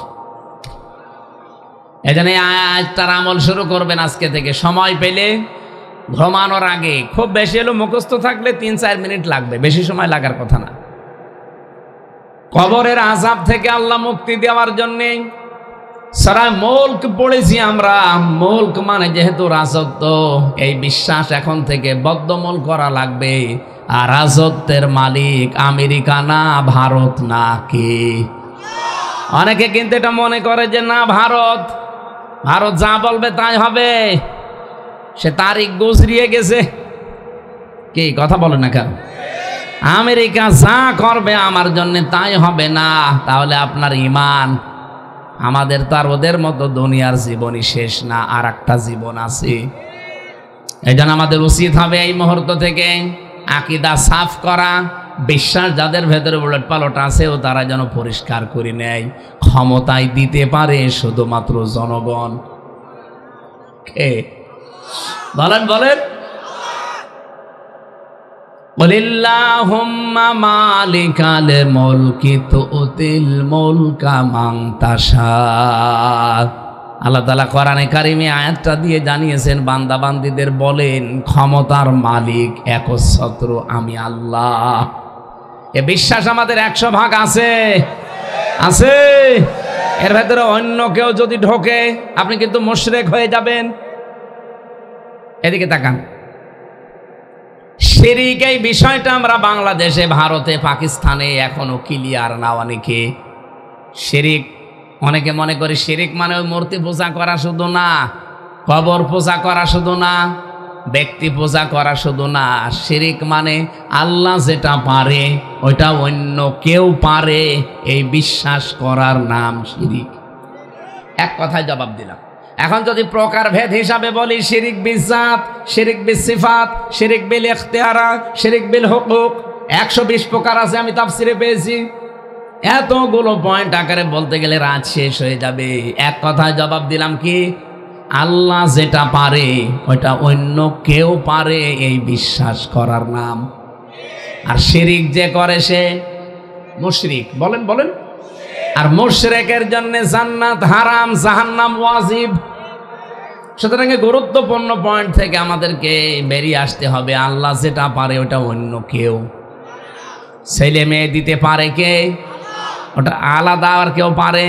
S1: এজন্য এই আয়াতটার আমল শুরু করবেন আজকে থেকে। সময় পেলে ঘুমানোর আগে, খুব বেশি হলো মুখস্থ থাকলে 3-4 মিনিট লাগবে, বেশি সময় লাগার কথা না। কবরের আযাব থেকে আল্লাহ মুক্তি দেওয়ার জন্যে সূরা মুলক পড়েছি আমরা। মুলক মানে যেহেতু রাজত্ব, এই বিশ্বাস এখন থেকে বদ্ধমূল করা লাগবে। আর রাজত্বের মালিক আমেরিকা না, ভারত না, কে? অনেকে কিন্তু এটা মনে করে যে না, ভারত যা বলবে তাই হবে। সে তারিখ গুজরিয়ে গেছে। কি কথা বলে না কেন? আমেরিকা যা করবে আমার জন্য তাই হবে না। তাহলে আপনার ঈমান, আমাদের তো আর ওদের মতো দুনিয়ার জীবনই শেষ না, আর একটা জীবন আছে। এই জন্য আমাদের উচিত হবে এই মুহূর্ত থেকে আকীদা সাফ করা। বিশ্বাস যাদের ভেতরে উলট পালট আছে ও তারা যেন পরিষ্কার করে নেয়। ক্ষমতায় দিতে পারে শুধুমাত্র জনগণ। কে? বলেন বলেন। কুলিল্লাহুম্মা মালিকাল মুলকি তুতিল মুলকা মান তাশা। আল্লাহ তাআলা কোরআনে কারিমে আয়াতটা দিয়ে জানিয়েছেন, বান্দা বান্দীদের বলেন ক্ষমতার মালিক একচ্ছত্র আমি আল্লাহ। এ বিশ্বাস আমাদের 100 ভাগ আছে। আছে। এর ভেতরে অন্য কেউ যদি ঢোকে আপনি কিন্তু মুশরিক হয়ে যাবেন। এদিকে তাকান। শিরিক, এই বিষয়টা আমরা বাংলাদেশে, ভারতে, পাকিস্তানে এখনো ক্লিয়ার না। অনেকে শিরিক, অনেকে মনে করে শিরিক মানে ওই মূর্তি পূজা করা শুধু না, কবর পূজা করা শুধু না, ব্যক্তি পূজা করা শুধু না। শিরিক মানে আল্লাহ যেটা পারে ওইটা অন্য কেউ পারে, এই বিশ্বাস করার নাম শিরিক। এক কথায় জবাব দিলাম। এখন যদি প্রকারভেদ হিসাবে বলি, শিরিক বিজাত, শিরিক বিসিফাত, শিরিক বিল ইখতিয়ারা, শিরিক বিল হুকুক, 120 প্রকার আছে, আমি তাফসিরে পেয়েছি। এতগুলো পয়েন্ট আকারে বলতে গেলে রাত শেষ হয়ে যাবে। এক কথায় জবাব দিলাম কি, আল্লাহ যেটা পারে ওইটা অন্য কেউ পারে, এই বিশ্বাস করার নাম। আর শিরিক যে করে সে মুশরিক। বলেন বলেন। আর মুশরিকের জন্য জান্নাত হারাম, জাহান্নাম ওয়াজিব। সুতরাং গুরুত্বপূর্ণ পয়েন্ট থেকে আমাদেরকে বেরিয়ে আসতে হবে। আল্লাহ যেটা পারে ওটা অন্য কেউ। ছেলে মেয়ে দিতে পারে কে? ওটা আলাদা আর কেউ পারে?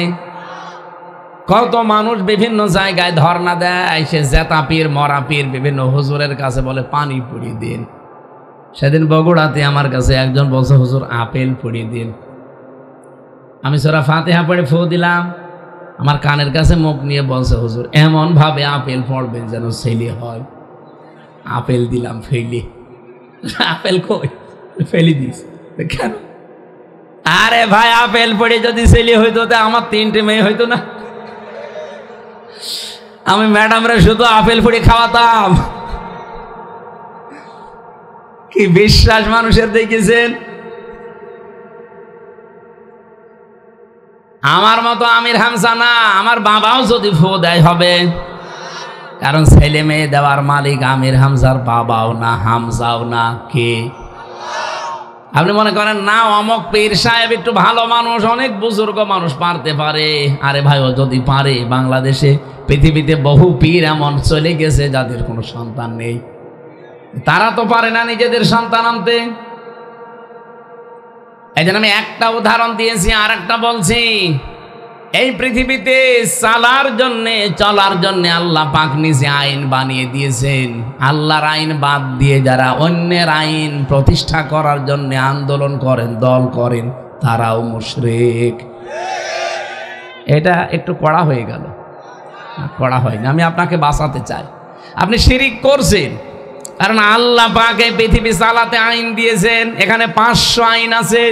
S1: কত মানুষ বিভিন্ন জায়গায় ধর্ণা দেয়, সে জেতা পীর, মরা পীর, বিভিন্ন হুজুরের কাছে বলে পানি পুড়িয়ে দিন। সেদিন বগুড়াতে আমার কাছে একজন বলছে, হুজুর আপেল পুড়িয়ে দিন। আমি সূরা ফাতিহা পড়ে ফু দিলাম, আমার কানের কাছে মুখ নিয়ে বলছে, হুজুর এমন ভাবে আপেল পড়বেন যেন ছেলে হয়। আপেল দিলাম, ফেলি। আপেল কই? ফেলি দিস কেন? আরে ভাই, আপেল পড়ে যদি ছেলে হইতো তা আমার 3টে মেয়ে হইতো না? আমি ম্যাডামরা শুধু আপেল পুড়ে খাওয়াতাম। কি বিশ্বাস মানুষের দেখেছেন? আমার মতো আমির হামজা না, আমার বাবাও যদি ফু দেয় হবে। কারণ ছেলে মেয়ে দেওয়ার মালিক আমির হামজার বাবাও না, হামজাও না, কে? আপনি মনে করেন না অমক পীর সাহেব একটু ভালো মানুষ, অনেক বুজুর্গ মানুষ পারতে পারে। আরে ভাই, ও যদি পারে, বাংলাদেশে পৃথিবীতে বহু পীর এমন চলে গেছে যাদের কোনো সন্তান নেই। তারা তো পারে না নিজেদের সন্তান আনতে। এই জন্য আমি একটা উদাহরণ দিয়েছি, আর একটা বলছি। এই পৃথিবীতে চলার জন্য আল্লাহ পাক নিজে আইন বানিয়ে দিয়েছেন। আল্লাহর আইন বাদ দিয়ে যারা অন্যের আইন প্রতিষ্ঠা করার জন্য আন্দোলন করেন, দল করেন, তারাও মুশরিক। এটা একটু কড়া হয়ে গেল? কড়া হয়নি, আমি আপনাকে বাঁচাতে চাই। আপনি শিরিক করছেন, কারণ আল্লাহ পাক এই পৃথিবী চালাতে আইন দিয়েছেন। এখানে 500 আইন আছে।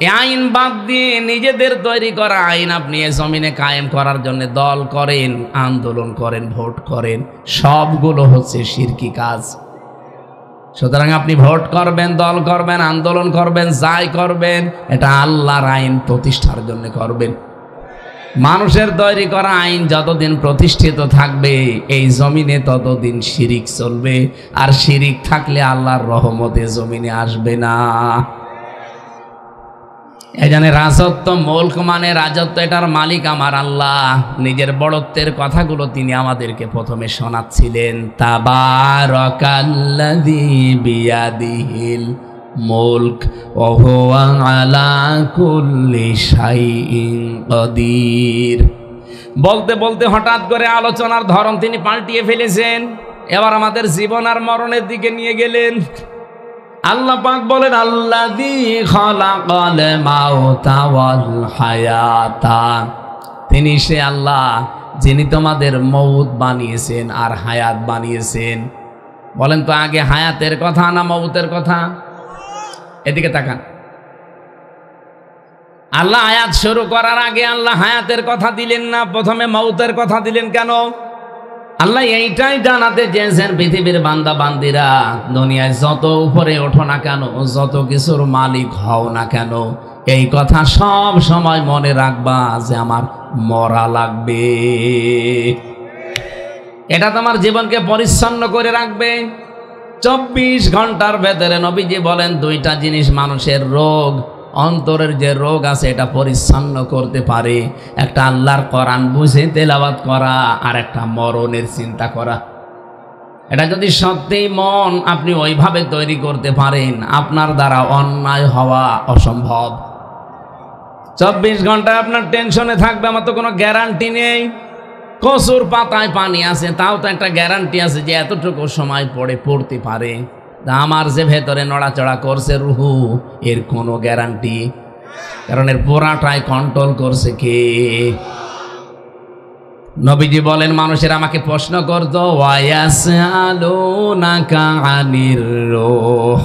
S1: এই আইন বাদ দিয়ে নিজেদের তৈরি করা আইন আপনি এ জমিনে কায়েম করার জন্য দল করেন, আন্দোলন করেন, ভোট করেন, সবগুলো হচ্ছে শিরকি কাজ। সুতরাং আপনি ভোট করবেন, দল করবেন, আন্দোলন করবেন, যাই করবেন, এটা আল্লাহর আইন প্রতিষ্ঠার জন্য করবেন। মানুষের তৈরি করা আইন যতদিন প্রতিষ্ঠিত থাকবে এই জমিনে ততদিন শিরিক চলবে, আর শিরিক থাকলে আল্লাহর রহমতে জমিনে আসবে না। এই জন্য রাজত্ব, মুলক মানে রাজত্ব, এটার মালিক আমার আল্লাহ। নিজের বড়ত্বের কথাগুলো তিনি আমাদেরকে প্রথমে শোনাচ্ছিলেন। তাবারাকাল্লাযী বিয়াদিহিল মুলক ওয়া হুয়া আলা কুল্লি শাইইন কাদির। বলতে বলতে হঠাৎ করে আলোচনার ধরন তিনি পাল্টিয়ে ফেলেছেন। এবার আমাদের জীবন আর মরণের দিকে নিয়ে গেলেন। আল্লাহ পাক বলেন, আল্লাযী খালাকাল মাউতা ওয়াল হায়াতা। তিনি সে আল্লাহ যিনি তোমাদের মউত বানিয়েছেন আর হায়াত বানিয়েছেন। বলেন তো আগে হায়াতের কথা না মউতের কথা? এদিকে তাকান। আল্লাহ আয়াত শুরু করার আগে আল্লাহ হায়াতের কথা দিলেন না, প্রথমে মউতের কথা দিলেন কেন? আল্লাহ এইটাই জানাতে চেয়েছেন, পৃথিবীর বান্দা বান্দিরা, দুনিয়ায় যত উপরে ওঠো না কেন, যত কিছুর মালিক হও না কেন, এই কথা সব সময় মনে রাখবা যে আমার মরা লাগবে। এটা তোমার জীবনকে পরিচ্ছন্ন করে রাখবে। 24 ঘন্টার ভেতরে নবীজি বলেন 2টা জিনিস মানুষের রোগ, অন্তরের যে রোগ আছে এটা পরিচ্ছন্ন করতে পারে। একটা আল্লাহর কোরআন বুঝে তেলাওয়াত করা, আর একটা মরণের চিন্তা করা। এটা যদি সত্যিই মন আপনি ওইভাবে তৈরি করতে পারেন, আপনার দ্বারা অন্যায় হওয়া অসম্ভব। 24 ঘন্টা আপনার টেনশনে থাকবে, আমার তো কোনো গ্যারান্টি নেই। কচুর পাতায় পানি আছে, তাও তো একটা গ্যারান্টি আছে যে এতটুকু সময় পড়তে পারে। আমার যে ভেতরে নড়াচড়া করছে রুহু, এর কোনো গ্যারান্টি, কারণ এর পুরাটাই কন্ট্রোল করছে কে? নবীজি বলেন, মানুষের আমাকে প্রশ্ন করতো, ওয়ায়াসআলুনাকা আনির রূহ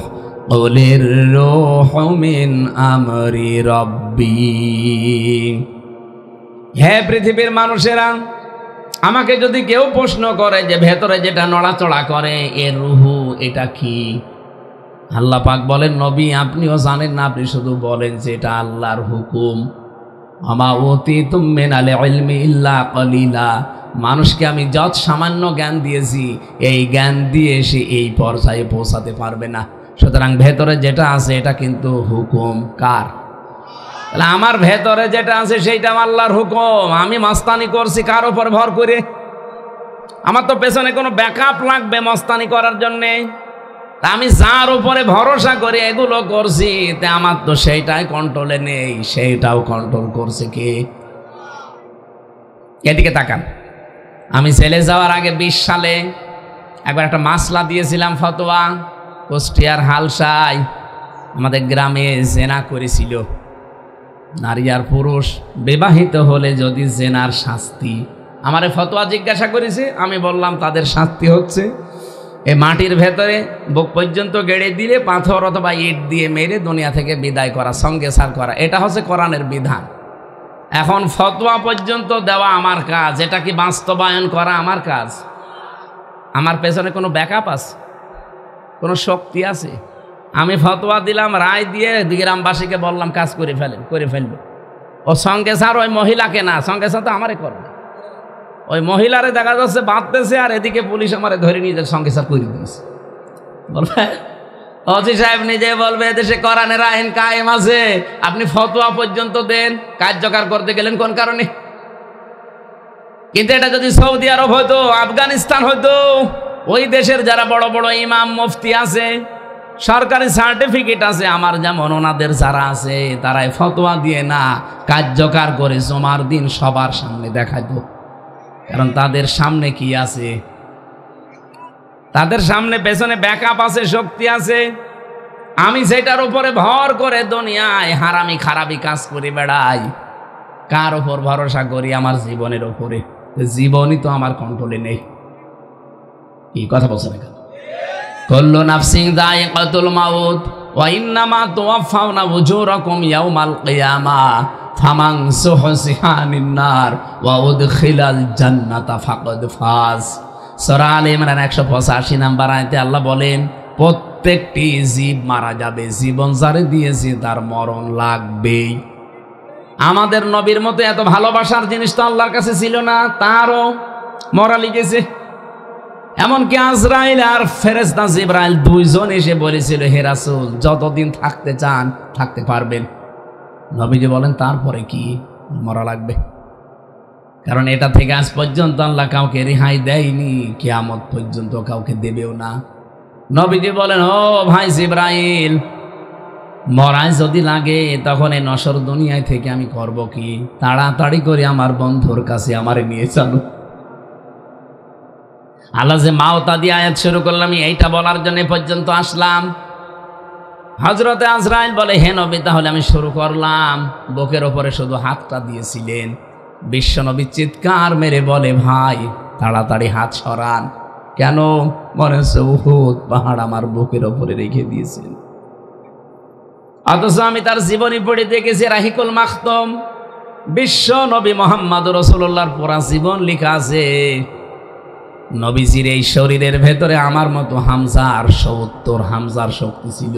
S1: কুলির রূহু মিন আমরি রাব্বি। হে পৃথিবীর মানুষেরা, আমাকে যদি কেউ প্রশ্ন করে যে ভেতরে যেটা নড়াচড়া করে এর রুহু এটা কি, আল্লাহ পাক বলেন, নবী আপনিও জানেন না, আপনি শুধু বলেন যে এটা আল্লাহর হুকুম। আমা উতীতুম মিনাল ইলমি ইল্লা কলিলা। মানুষকে আমি যত সামান্য জ্ঞান দিয়েছি, এই জ্ঞান দিয়ে সে এই পর্যায়ে পৌঁছাতে পারবে না। সুতরাং ভেতরে যেটা আছে এটা কিন্তু হুকুম কার? তাহলে আমার ভেতরে যেটা আছে সেইটা আল্লাহর হুকুম। আমি মাস্তানি করছি কার উপর ভর করে? আমার তো পেছনে কোনো ব্যাকআপ লাগবে মাস্তানি করার জন্যে। তা আমি যার উপরে ভরসা করে এগুলো করছি, তা আমার তো সেইটাই কন্ট্রোলে নেই, সেইটাও কন্ট্রোল করছে কে? এদিকে তাকান। আমি জেলে যাওয়ার আগে 20 সালে একবার একটা মাসলা দিয়েছিলাম, ফতোয়া। কুষ্টিয়ার হালসায় আমাদের গ্রামে জেনা করেছিল নারী আর পুরুষ, বিবাহিত হলে যদি জেনার শাস্তি। আমারে ফতোয়া জিজ্ঞাসা করেছে, আমি বললাম তাদের শাস্তি হচ্ছে এই মাটির ভেতরে বুক পর্যন্ত গেড়ে দিলে পাথর অথবা ইট দিয়ে মেরে দুনিয়া থেকে বিদায় করা, সঙ্গে সার করা। এটা হচ্ছে কোরআনের বিধান। এখন ফতোয়া পর্যন্ত দেওয়া আমার কাজ, এটা কি বাস্তবায়ন করা আমার কাজ? আমার পেছনে কোনো ব্যাকআপ আছে, কোনো শক্তি আছে? আমি ফতোয়া দিলাম, রায় দিয়ে গ্রামবাসীকে বললাম কাজ করে ফেলবে। ও সঙ্গে স্যার ওই মহিলাকে না, সঙ্গে স্যার তো আমারে করবে। ওই মহিলারে দেখা যাচ্ছে বাঁধতেছে, আর এদিকে পুলিশ আমারে ধরে নিয়ে সঙ্গে স্যার করে দিয়েছে। বলবে ওসি সাহেব নিজে বলবে এদেশে কোরআনের আইন কায়েম আছে, আপনি ফতোয়া পর্যন্ত দেন, কার্যকর করতে গেলেন কোন কারণে? কিন্তু এটা যদি সৌদি আরব হতো, আফগানিস্তান হতো, ওই দেশের যারা বড় বড় ইমাম মুফতি আছে, সরকারি সার্টিফিকেট আছে আমার যেমন, ওনাদের যারা আছে তারাই ফতোয়া দিয়ে না কার্যকর করে জমার দিন সবার সামনে দেখাতো। কারণ তাদের সামনে কি আছে? তাদের সামনে পেছনে ব্যাকআপ আছে, শক্তি আছে। আমি সেটার উপরে ভর করে দুনিয়ায় হারামি খারাপি কাজ করে বেড়াই। কার ওপর ভরসা করি? আমার জীবনের ওপরে। জীবনই তো আমার কন্ট্রোলে নেই। কি কথা বলছেন এখানে? কুল্লু নাফসিন যায়িকাতুল মাউত ওয়া ইন্নামা তুওয়াফাউনা উজুরাকুম ইয়াউমাল কিয়ামাহ ফামান যুহজিহা আনিন নার ওয়া উদখিলাল জান্নাতা ফাকাদ ফাজ। সূরা আলে ইমরান 185 নম্বর আয়াতে আল্লাহ বলেন, প্রত্যেকটি জীব মারা যাবে, জীবন যারে দিয়েছে তার মরণ লাগবেই। আমাদের নবীর মতো এত ভালোবাসার জিনিস তো আল্লাহর কাছে ছিল না, তারও মরা লিখেছে। এমনকি আজরাইল আর ফেরেশতা জিবরাইল দুইজন এসে বলেছিল, হে রাসূল যতদিন থাকতে চান থাকতে পারবেন। নবীজি বলেন, তারপরে কি? মরা লাগবে। কারণ এটা থেকে আজ পর্যন্ত আল্লাহ কাউকে রেহাই দেয়নি, কিয়ামত পর্যন্ত কাউকে দেবেও না। নবীজি বলেন, ও ভাই জিবরাইল, মরাই যদি লাগে তখন এই নশ্বর দুনিয়ায় থেকে আমি করব কি? তাড়াতাড়ি করে আমার বন্ধুর কাছে আমারে নিয়ে চলো। আল্লাহ যে মাওতা দিয়ে আয়াত শুরু করলাম এইটা বলার জন্য পর্যন্ত আসলাম। হযরতে আজরাইল বলে, হে নবী তাহলে আমি শুরু করলাম। বুকের ওপরে শুধু হাতটা দিয়েছিলেন। বিশ্বনবী চিৎকার মেরে বলে, ভাই তাড়াতাড়ি হাত সরান। কেন? মনে হচ্ছে উহুদ পাহাড় আমার বুকের ওপরে রেখে দিয়েছেন। অথচ আমি তার জীবনী পড়ে দেখেছি, রাহিকুল মাখতুম, বিশ্ব নবী মুহাম্মদ রাসূলুল্লাহর পুরা জীবন লেখা আছে। নবীজির এই শরীরের ভেতরে আমার মতো হামজার ৭০ হামজার শক্তি ছিল।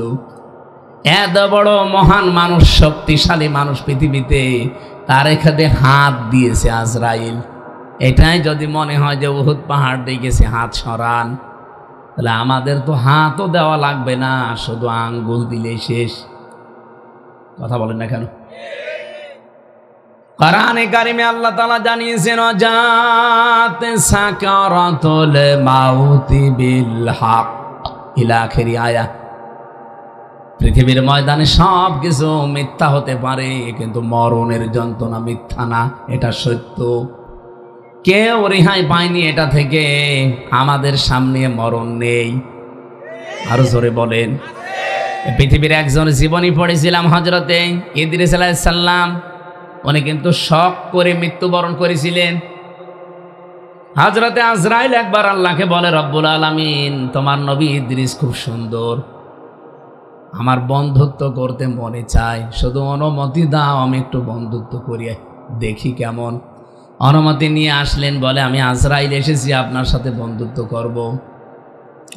S1: এত বড় মহান মানুষ, শক্তিশালী মানুষ পৃথিবীতে, তার এখানে হাত দিয়েছে আজরাইল। এটাই যদি মনে হয় যে উহুদ পাহাড় দেখেছে হাত সরান, তাহলে আমাদের তো হাতও দেওয়া লাগবে না, শুধু আঙ্গুল দিলেই শেষ। কথা বলেন না কেন? কোরআনে কারিমে আল্লাহ তাআলা জানিয়েছেন, জাতে সাকারাতুল মাউতি বিল হক, ইলা আখিরি আয়া। পৃথিবীর ময়দানে সব কিছু মিথ্যা হতে পারে, কিন্তু মরণের যন্ত্রণা মিথ্যা না, এটা সত্য। কেউ রেহাই পায়নি এটা থেকে। আমাদের সামনে মরণ নেই। আরো জোরে বলেন। পৃথিবীর একজন জীবনী পড়েছিলাম, হযরতে ইদ্রিস আলাইহিস সালাম। উনি কিন্তু শখ করে মৃত্যুবরণ করেছিলেন। হযরতে আজরাইল একবার আল্লাহকে বলে, রব্বুল আলামিন, তোমার নবী ইদ্রিস খুব সুন্দর, আমার বন্ধুত্ব করতে মনে চায়, শুধু অনুমতি দাও, আমি একটু বন্ধুত্ব করি, দেখি কেমন। অনুমতি নিয়ে আসলেন, বলে, আমি আজরাইল এসেছি আপনার সাথে বন্ধুত্ব করব।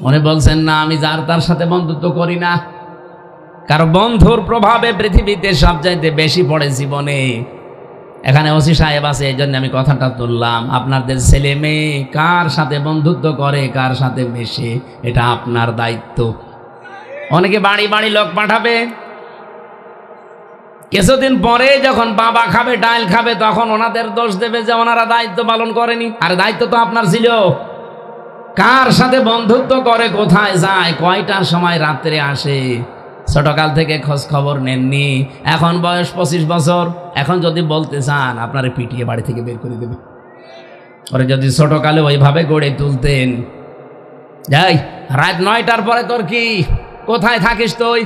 S1: উনি বলছেন, না, আমি যার তার সাথে বন্ধুত্ব করি না। কারণ বন্ধুর প্রভাবে পৃথিবীতে সবচাইতে বেশি পড়ে জীবনে। এখানে ওসি সাহেব আছে, এই জন্য আমি কথাটা তুললাম। আপনাদের ছেলে মেয়ে কার সাথে বন্ধুত্ব করে, কার সাথে মেশে, এটা আপনার দায়িত্ব। অনেকে বাড়ি বাড়ি লোক পাঠাবে, কিছুদিন পরে যখন বাবা খাবে, ডাল খাবে, তখন ওনাদের দোষ দেবে যে ওনারা দায়িত্ব পালন করেনি। আর দায়িত্ব তো আপনার ছিল। কার সাথে বন্ধুত্ব করে, কোথায় যায়, কয়টার সময় রাত্রে আসে, ছোটকাল থেকে খোঁজ খবর নেননি। এখন বয়স 25 বছর, এখন যদি বলতে চান আপনারে পিটিয়ে বাড়ি থেকে বের করে দেবে। ওরে যদি ছোটকালে ওইভাবে গড়ে তুলতেন, যাই রাত 9টার পরে তোর কি, কোথায় থাকিস তুই,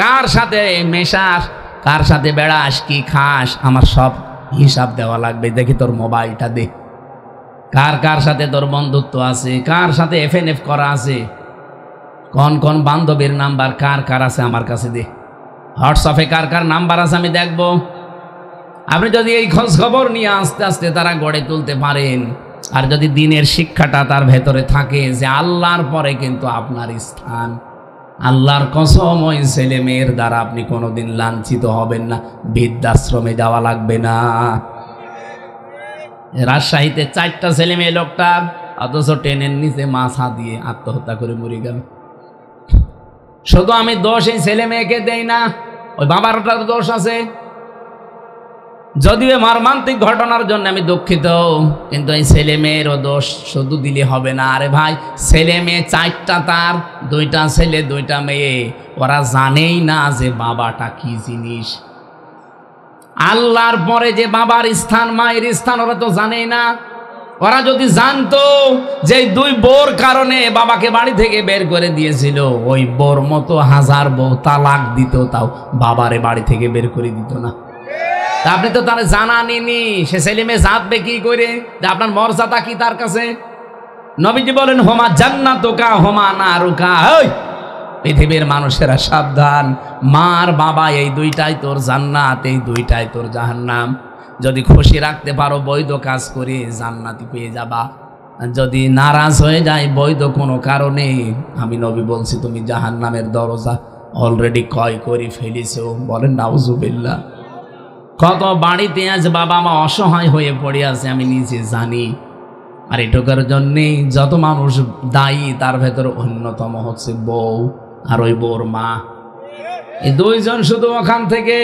S1: কার সাথে মেশাস, কার সাথে বেড়াস, কি খাস, আমার সব হিসাব দেওয়া লাগবে। দেখি তোর মোবাইলটা দে, কার কার সাথে তোর বন্ধুত্ব আছে, কার সাথে এফএনএফ করা আছে, কোন কোন বান্ধবীর নাম্বার কার কার আছে আমার কাছে দে, হোয়াটসঅ্যাপে কার কার নাম্বার আছে আমি দেখব। আপনি যদি এই খোঁজ খবর নিয়ে আস্তে আস্তে তারা গড়ে তুলতে পারেন, আর যদি দিনের শিক্ষাটা তার ভেতরে থাকে যে আল্লাহর পরে কিন্তু আপনার স্থান, আল্লাহর কসম ওই ছেলে মেয়ের দ্বারা আপনি কোনোদিন লাঞ্ছিত হবেন না, বৃদ্ধাশ্রমে যাওয়া লাগবে না। রাজশাহীতে 4টা ছেলে মেয়ে লোকটার, অথচ ট্রেনের নিচে মাথা দিয়ে আত্মহত্যা করে মরে গেল। শুধু আমি দোষ এই ছেলে মেয়েকে দেই না, ওই বাবারটার দোষ আছে। যদিও মর্মান্তিক ঘটনার জন্য আমি দুঃখিত, কিন্তু এই ছেলে মেয়েরও দোষ শুধু দিলে হবে না। আরে ভাই, ছেলে মেয়ে চারটা, তার দুইটা ছেলে দুইটা মেয়ে, ওরা জানেই না যে বাবাটা কি জিনিস। আল্লাহর পরে যে বাবার স্থান, মায়ের স্থান, ওরা তো জানেই না। ওরা যদি জানতো যে দুই বোর কারণে বাবাকে বাড়ি থেকে বের করে দিয়েছিল, ওই বোর মতো হাজার বউ তালাক দিত, তাও বাবারে বাড়ি থেকে বের করে দিত না। তা আপনি তো তারা জানানি, সে ছেলে মেয়ে জানবে কি করে যে আপনার মর্যাদা কি তার কাছে? নবীজি বলেন, হোমা জান্নাতুকা হোমা নারুকা। ওই পৃথিবীর মানুষেরা সাবধান, মার বাবা এই দুইটাই তোর জান্নাত, এই দুইটাই তোর জাহান্নাম। যদি খুশি রাখতে পারো বৈধ কাজ করে জান্নাতি পেয়ে যাবা, যদি নারাজ হয়ে যায় বৈধ কোনো কারণে, আমি নবী বলছি তুমি জাহান্নামের দরজা অলরেডি ক্রয় করে ফেলেছো। বলেন নাউজুবিল্লাহ। কত বাড়িতে আজ বাবা মা অসহায় হয়ে পড়ে আছে আমি নিজে জানি। আর এটুকার জন্যেই যত মানুষ দায়ী, তার ভেতর অন্যতম হচ্ছে বউ আর ওই বউর মা। এই দুইজন শুধু ওখান থেকে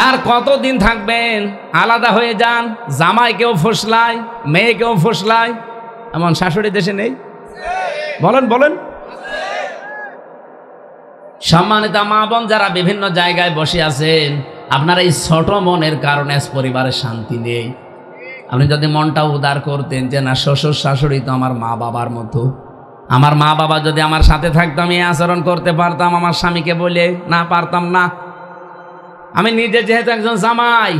S1: আর কতদিন থাকবেন? আলাদা হয়ে যান। জামাইকেও ফুসলায়, মেয়েকেও ফুসলায়। এমন শাশুড়ি দেশে নেই? বলেন বলেন। সম্মানিত মা বোন যারা বিভিন্ন জায়গায় বসে আছেন, আপনার এই ছোট মনের কারণে পরিবারের শান্তি নেই। আপনি যদি মনটা উদার করতেন যে না, শ্বশুর শাশুড়ি তো আমার মা বাবার মতো, আমার মা বাবা যদি আমার সাথে থাকতাম এই আচরণ করতে পারতাম আমার স্বামীকে বলে, না পারতাম না। আমি নিজে যেহেতু একজন জামাই,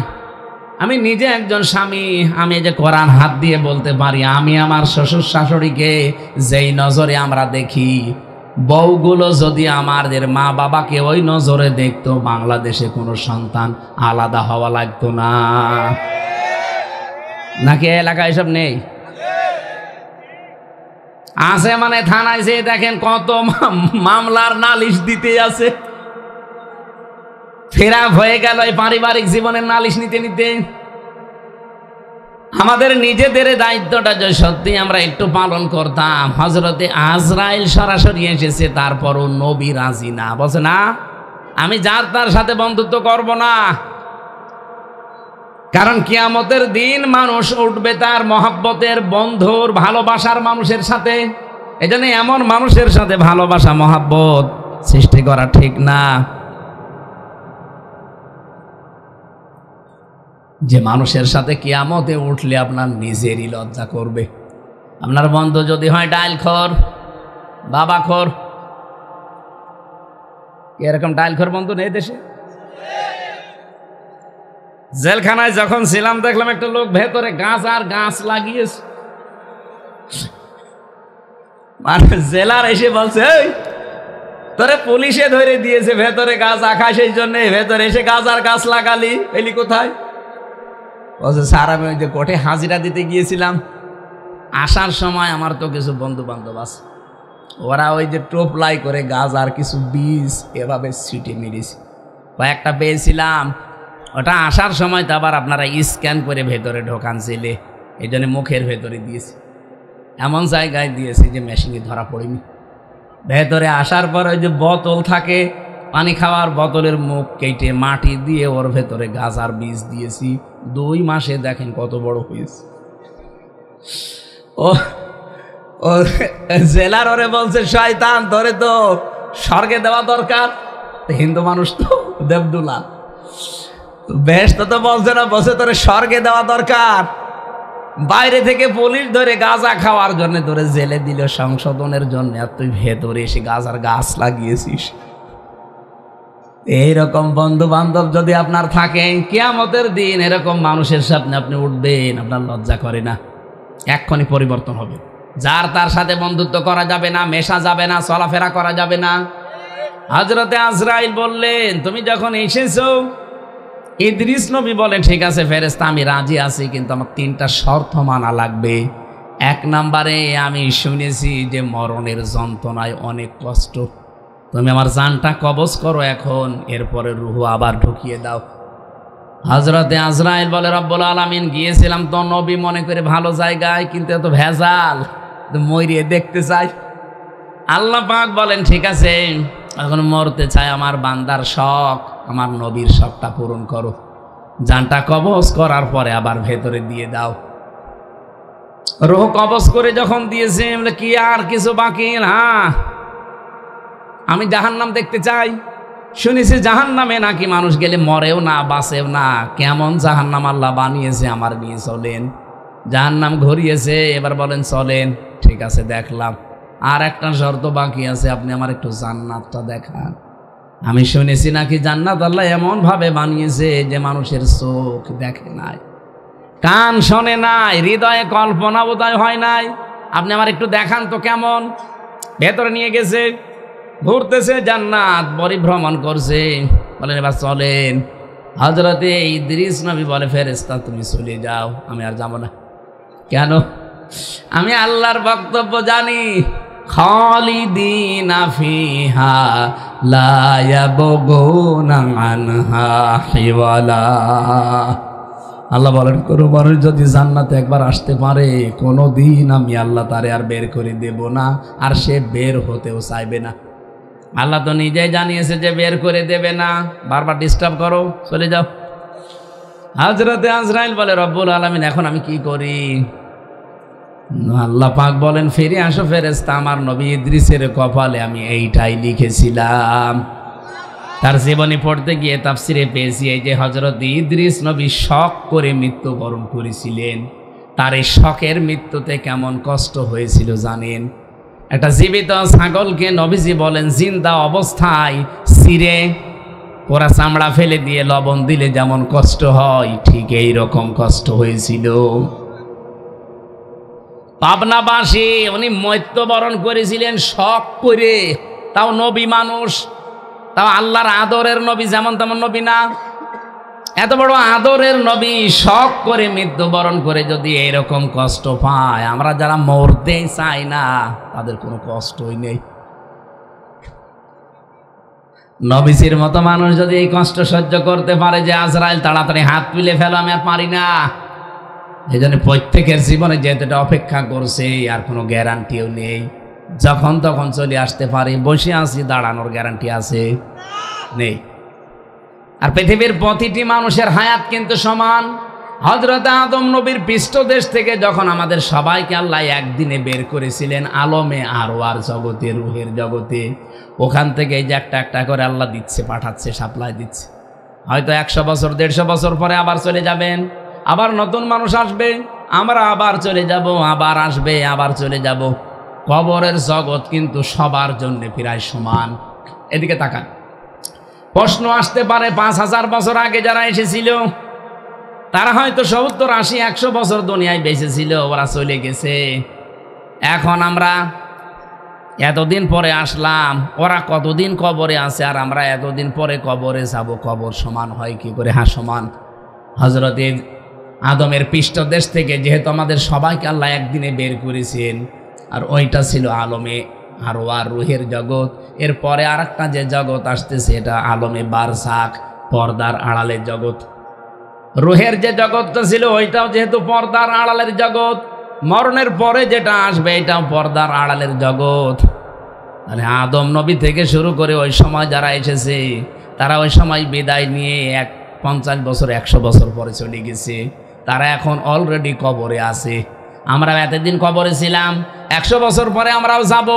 S1: আমি নিজে একজন স্বামী, আমি যে কোরআন হাত দিয়ে বলতে পারি, আমি আমার শ্বশুর শাশুড়িকে যেই নজরে আমরা দেখি, বউগুলো যদি আমাদের মা বাবাকে ওই নজরে দেখতো, বাংলাদেশে কোনো সন্তান আলাদা হওয়া লাগতো না। নাকি এলাকায় এসব নেই? আছে মানে থানায় যেয়ে দেখেন কত মামলার নালিশ দিতে আছে। ফেরা হয়ে গেল এই পারিবারিক জীবনের নালিশ নিতে নিতে। আমাদের নিজেদের দায়িত্বটা যে সত্যি আমরা একটু পালন করতাম। হযরতে আজরাইল সরাসরি এসেছে, তারপরও নবী রাজি না, বলছে না আমি যার তার সাথে বন্ধুত্ব করব না। কারণ কিয়ামতের দিন মানুষ উঠবে তার মহব্বতের, বন্ধুর, ভালোবাসার মানুষের সাথে। এজন্য এমন মানুষের সাথে ভালোবাসা মহব্বত সৃষ্টি করা ঠিক না, যে মানুষের সাথে কিয়ামতে উঠলে আপনার নিজেরই লজ্জা করবে। আপনার বন্ধু যদি হয় ডাইলখোর, বাবাখোর। এরকম ডাইলখোর বন্ধু নেই দেশে? জেলখানায় যখন ছিলাম দেখলাম একটা লোক ভেতরে গাছ আর গাছ লাগিয়েছে। মানে জেলার এসে বলছে, এই তোরে পুলিশে ধরে দিয়েছে, ভেতরে গাছ আঁকা, সেই জন্য ভেতরে এসে গাছ আর গাছ লাগালি, এলি কোথায়? বলছে স্যার আমি ওই যে কোর্টে হাজিরা দিতে গিয়েছিলাম, আসার সময় আমার তো কিছু বন্ধু বান্ধব আছে, ওরা ওই যে টোপলাই করে গাছ আর কিছু বীজ এভাবে ছিটে মেরেছে, কয়েকটা পেয়েছিলাম। ওটা আসার সময় তো আবার আপনারা স্ক্যান করে ভেতরে ঢোকান ছিলে, এই জন্য মুখের ভেতরে দিয়েছি, এমন জায়গায় দিয়েছি যে মেশিনে ধরা পড়েনি। ভেতরে আসার পর ওই যে বোতল থাকে, পানি খাওয়ার বোতলের মুখ কেটে মাটি দিয়ে ওর ভেতরে গাছ আর বীজ দিয়েছি। 2 মাসে দেখেন কত বড় হয়েছে। ও ও জেলার ওরে বলছে শয়তান, ধরে তো স্বর্গে দেওয়া দরকার। হিন্দু মানুষ তো দেবদুলা, বেহেশত তো বলছে না, বসে তোরে স্বর্গে দেওয়া দরকার। বাইরে থেকে পুলিশ ধরে গাঁজা খাওয়ার জন্য ধরে জেলে দিল সংশোধনের জন্য, আর তুই ভেতরে এসে গাঁজার গাছ লাগিয়েছিস। এইরকম বন্ধু বান্ধব যদি আপনার থাকে, কিয়ামতের দিন এরকম মানুষের সামনে আপনি উঠবেন, আপনার লজ্জা করে না? এক্ষুনি পরিবর্তন হবে। যার তার সাথে বন্ধুত্ব করা যাবে না, মেশা যাবে না, চলাফেরা করা যাবে না। হযরতে আজরাইল বললেন, তুমি যখন এসেছো, ইদ্রিস নবী বলেন ঠিক আছে ফেরেশতা আমি রাজি আছি, কিন্তু আমার 3টা শর্ত মানা লাগবে। 1 নম্বরে আমি শুনেছি যে মরণের যন্ত্রণায় অনেক কষ্ট, তুমি আমার জানটা কবজ করো এখন, এরপরে রুহ আবার ঢুকিয়ে দাও। হযরতে আজরাইল বলে রব্বুল আলামিন গিয়েছিলাম তো নবী মনে করে ভালো জায়গায়, কিন্তু এত ভেজাল, মরিয়ে দেখতে চাই। আল্লাহ পাক বলেন ঠিক আছে, এখন মরতে চাই, আমার বান্দার শখ, আমার নবীর শখটা পূরণ করো। জানটা কবজ করার পরে আবার ভেতরে দিয়ে দাও। রুহ কবজ করে যখন দিয়েছে, বলে কি আর কিছু বাকি? হ্যাঁ, আমি জাহান্নাম দেখতে চাই। শুনেছি জাহান্নামে নাকি মানুষ গেলে মরেও না, বাঁচেও না। কেমন জাহান্নাম আল্লাহ বানিয়েছে, আমার নিয়ে চলেন। জাহান্নাম ঘুরিয়েছে, এবার বলেন চলেন। ঠিক আছে, দেখলাম। আর একটা শর্ত বাকি আছে, আপনি আমার একটু জান্নাতটা দেখান। আমি শুনেছি নাকি জান্নাত আল্লাহ এমন ভাবে বানিয়েছে যে মানুষের চোখ দেখে নাই, কান শোনে নাই, হৃদয়ে কল্পনা বোধহয় হয় নাই। আপনি আমার একটু দেখান তো কেমন। ভেতরে নিয়ে গেছে, ঘুরতেছে, জান্নাত পরিভ্রমণ করছে। বলেন এবার চলেন। হযরতে ইদ্রিস নবী বলে, ফেরেশতা তুমি চলে যাও, আমি আর যাব না। কেন? আমি আল্লাহর বক্তব্য জানি, খালিদিনা ফিহা লা ইয়াবগুনা আনহা হিওয়ালা। আল্লাহ বলেন, কোনো মানুষ যদি জান্নাতে একবার আসতে পারে, কোনো দিন আমি আল্লাহ তারে আর বের করে দেব না, আর সে বের হতেও চাইবে না। আল্লাহ তো নিজেই জানিয়েছে যে বের করে দেবে না। বারবার ডিস্টার্ব করো, চলে যাও। হযরতে আজরাইল বলে, রব্বুল আলামিন এখন আমি কি করি? আল্লাহ পাক বলেন, ফিরে আসো ফেরেশতা, আমার নবী ইদ্রিসের কপালে আমি এইটাই লিখেছিলাম। তার জীবনী পড়তে গিয়ে তাফসিরে পেয়েছি, এই যে হযরত ইদ্রিস নবী শক করে মৃত্যুবরণ করেছিলেন, তার এই শকের মৃত্যুতে কেমন কষ্ট হয়েছিল জানেন? একটা জীবিত ছাগলকে নবীজি বলেন জিন্দা অবস্থায় ছিঁড়ে পোড়া চামড়া ফেলে দিয়ে লবণ দিলে যেমন কষ্ট হয়, ঠিক এই রকম কষ্ট হয়েছিল। পাবনাবাসী উনি মৃত্যুবরণ করেছিলেন শক করে। তাও নবী মানুষ, তাও আল্লাহর আদরের নবী, যেমন তেমন নবী না, এত বড় আদরের নবী শক করে মৃত্যুবরণ করে যদি এইরকম কষ্ট পায়, আমরা যারা মরতে চাই না তাদের কোনো কষ্টই নেই। নবীজির মতো মানুষ যদি এই কষ্ট সহ্য করতে পারে যে আজরাইল তাড়াতাড়ি হাত তুলে ফেলো, আমি আর পারি না। এই জন্য প্রত্যেকের জীবনে যেহেতু এটা অপেক্ষা করছে, আর কোনো গ্যারান্টিও নেই। যখন তখন চলে আসতে পারে। বসে আছি, দাঁড়ানোর গ্যারান্টি আছে? নেই। আর পৃথিবীর প্রতিটি মানুষের হায়াত কিন্তু সমান। হযরত আদম নবীর পৃষ্ঠদেশ থেকে যখন আমাদের সবাইকে আল্লাহ একদিনে বের করেছিলেন আলমে আরওয়ার জগতে, রুহের জগতে, ওখান থেকে এই যে একটা একটা করে আল্লাহ দিচ্ছে, পাঠাচ্ছে, সাপ্লাই দিচ্ছে। হয়তো 100 বছর 150 বছর পরে আবার চলে যাবেন, আবার নতুন মানুষ আসবে, আমরা আবার চলে যাব, আবার আসবে, আবার চলে যাব। কবরের জগৎ কিন্তু সবার জন্য প্রায় সমান। এদিকে তাকান। প্রশ্ন আসতে পারে 5000 বছর আগে যারা এসেছিল তারা হয়তো 70, 80, 100 বছর দুনিয়ায় বেঁচে ছিল, ওরা চলে গেছে। এখন আমরা এতদিন পরে আসলাম, ওরা কতদিন কবরে আছে, আর আমরা এতদিন পরে কবরে যাব। কবর সমান হয় কি করে? হ্যাঁ সমান। হযরত আদমের পৃষ্ঠদেশ থেকে যেহেতু আমাদের সবাইকে আল্লাহ একদিনে বের করেছেন, আর ওইটা ছিল আলমে আরওয়ার, রুহের জগৎ। এরপরে আর একটা যে জগৎ আসতেছে এটা আলমে বারজাখ, পর্দার আড়ালের জগৎ। রুহের যে জগৎটা ছিল ওইটাও যেহেতু পর্দার আড়ালের জগৎ, মরণের পরে যেটা আসবে এটাও পর্দার আড়ালের জগৎ। মানে আদম নবী থেকে শুরু করে ওই সময় যারা এসেছে তারা ওই সময় বিদায় নিয়ে 50 বছর 100 বছর পরে চলে গেছে। তারা এখন অলরেডি কবরে আছে। আমরা এতদিন কবরে ছিলাম, 100 বছর পরে আমরাও যাব,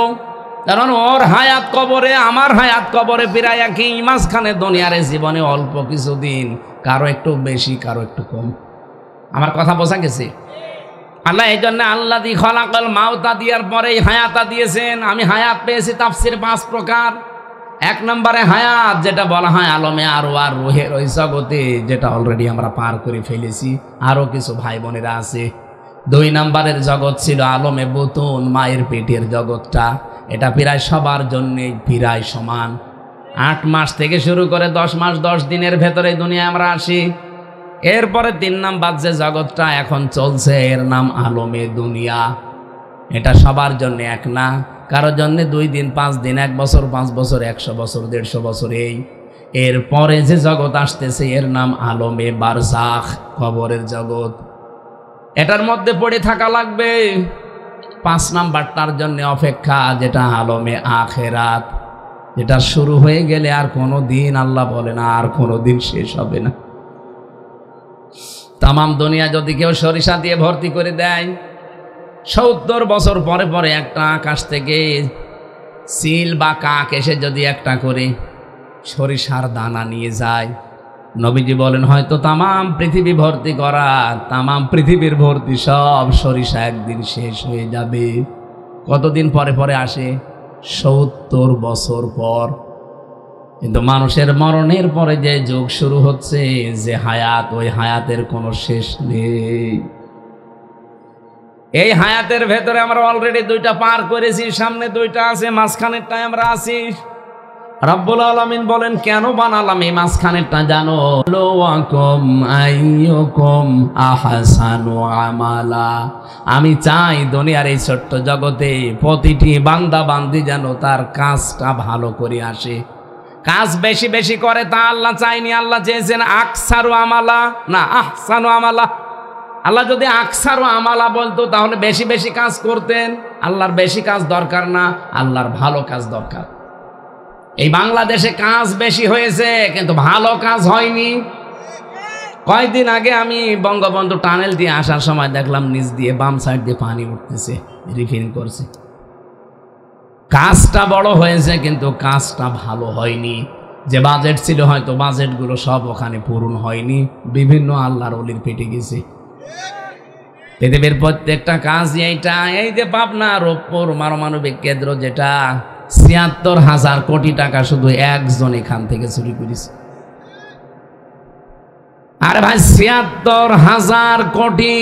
S1: কারণ ওর হায়াত কবরে, আমার হায়াত কবরে প্রায় একই। মাঝখানে দুনিয়ার জীবনে অল্প কিছুদিন, কারো একটু বেশি, কারো একটু কম। আমার কথা বোঝা গেছে? আল্লাহ এই জন্য আল্লাযী খালাকাল মাউতা দিয়ার পরেই হায়াতা দিয়েছেন। আমি হায়াত পেয়েছি তাফসীর 5 প্রকার। 1 নম্বরে হায়াত, যেটা বলা হয় আলমে আরওয়ার, রুহের ওই জগতে, যেটা অলরেডি আমরা পার করে ফেলেছি, আরও কিছু ভাই বোনেরা আছে। 2 নম্বরের জগৎ ছিল আলমে বুতুন, মায়ের পেটের জগৎটা। এটা প্রায় সবার জন্যই প্রায় সমান। 8 মাস থেকে শুরু করে 10 মাস 10 দিনের ভেতরে দুনিয়া আমরা আসি। এরপরে 3 নাম্বার যে জগৎটা এখন চলছে এর নাম আলমে দুনিয়া। এটা সবার জন্য এক না, কারোর জন্য 2 দিন, 5 দিন, 1 বছর, 5 বছর, 100 বছর, 150 বছর। এই এরপরে যে জগৎ আসতেছে এর নাম আলমে বারজাখ, কবরের জগৎ। এটার মধ্যে পড়ে থাকা লাগবে। 5 নাম্বারটার জন্য অপেক্ষা, যেটা আলমে আখেরাত, যেটা শুরু হয়ে গেলে আর কোনো দিন, আল্লাহ বলে না আর কোনো দিন শেষ হবে না। তামাম দুনিয়া যদি কেউ সরিষা দিয়ে ভর্তি করে দেয়, 70 বছর পরে পরে একটা আকাশ থেকে চিল বা কাক এসে যদি একটা করে সরিষার দানা নিয়ে যায়, নবীজি বলেন হয়তো তামাম পৃথিবী ভর্তি করা, তামাম পৃথিবীর ভর্তি সব সরিষা একদিন শেষ হয়ে যাবে। কতদিন পরে পরে আসে? 70 বছর পর। কিন্তু মানুষের মরণের পরে যে যুগ শুরু হচ্ছে, যে হায়াত, ওই হায়াতের কোনো শেষ নেই। এই হায়াতের ভেতরে আমরা অলরেডি 2টা পার করেছি, সামনে 2টা আছে, মাঝখানেরটায় আমরা আছি। রব্বুল আলামিন বলেন কেন বানালাম এই মাঝখানেরটা জানো? লোয়াকুম আইয়ুকুম আহসানু আমালা। আমি চাই দুনিয়ার এই ছোট্ট জগতে প্রতিটি বান্দা বান্দি যেন তার কাজটা ভালো করে আসে। কাজ বেশি বেশি করে তা আল্লাহ চাইনি, আল্লাহ চেয়েছেন আকসারু আমালা, না আহসানু আমালা। আল্লাহ যদি আকসারু আমালা বলতো তাহলে বেশি বেশি কাজ করতেন। আল্লাহর বেশি কাজ দরকার না, আল্লাহর ভালো কাজ দরকার। এই বাংলাদেশে কাজ বেশি হয়েছে কিন্তু ভালো কাজ হয়নি। কয়েকদিন আগে আমি বঙ্গবন্ধু টানেল দিয়ে আসার সময় দেখলাম নিচ দিয়ে বাম সাইড দিয়ে পানি উঠতেছে, রিফিল করছে। কাজটা বড় হয়েছে কিন্তু কাজটা ভালো হয়নি। যে বাজেট ছিল হয়তো বাজেটগুলো সব ওখানে পূরণ হয়নি, বিভিন্ন আল্লাহর ওলির পেটে গেছে। পৃথিবীর প্রত্যেকটা কাজ এইটা, এই যে পাবনার রূপপুর পারমাণবিক কেন্দ্র যেটা ৭৬,০০০ কোটি টাকা শুধু একজন এখান থেকে চুরি করেছে। আরে ভাই ৭৬,০০০ কোটি,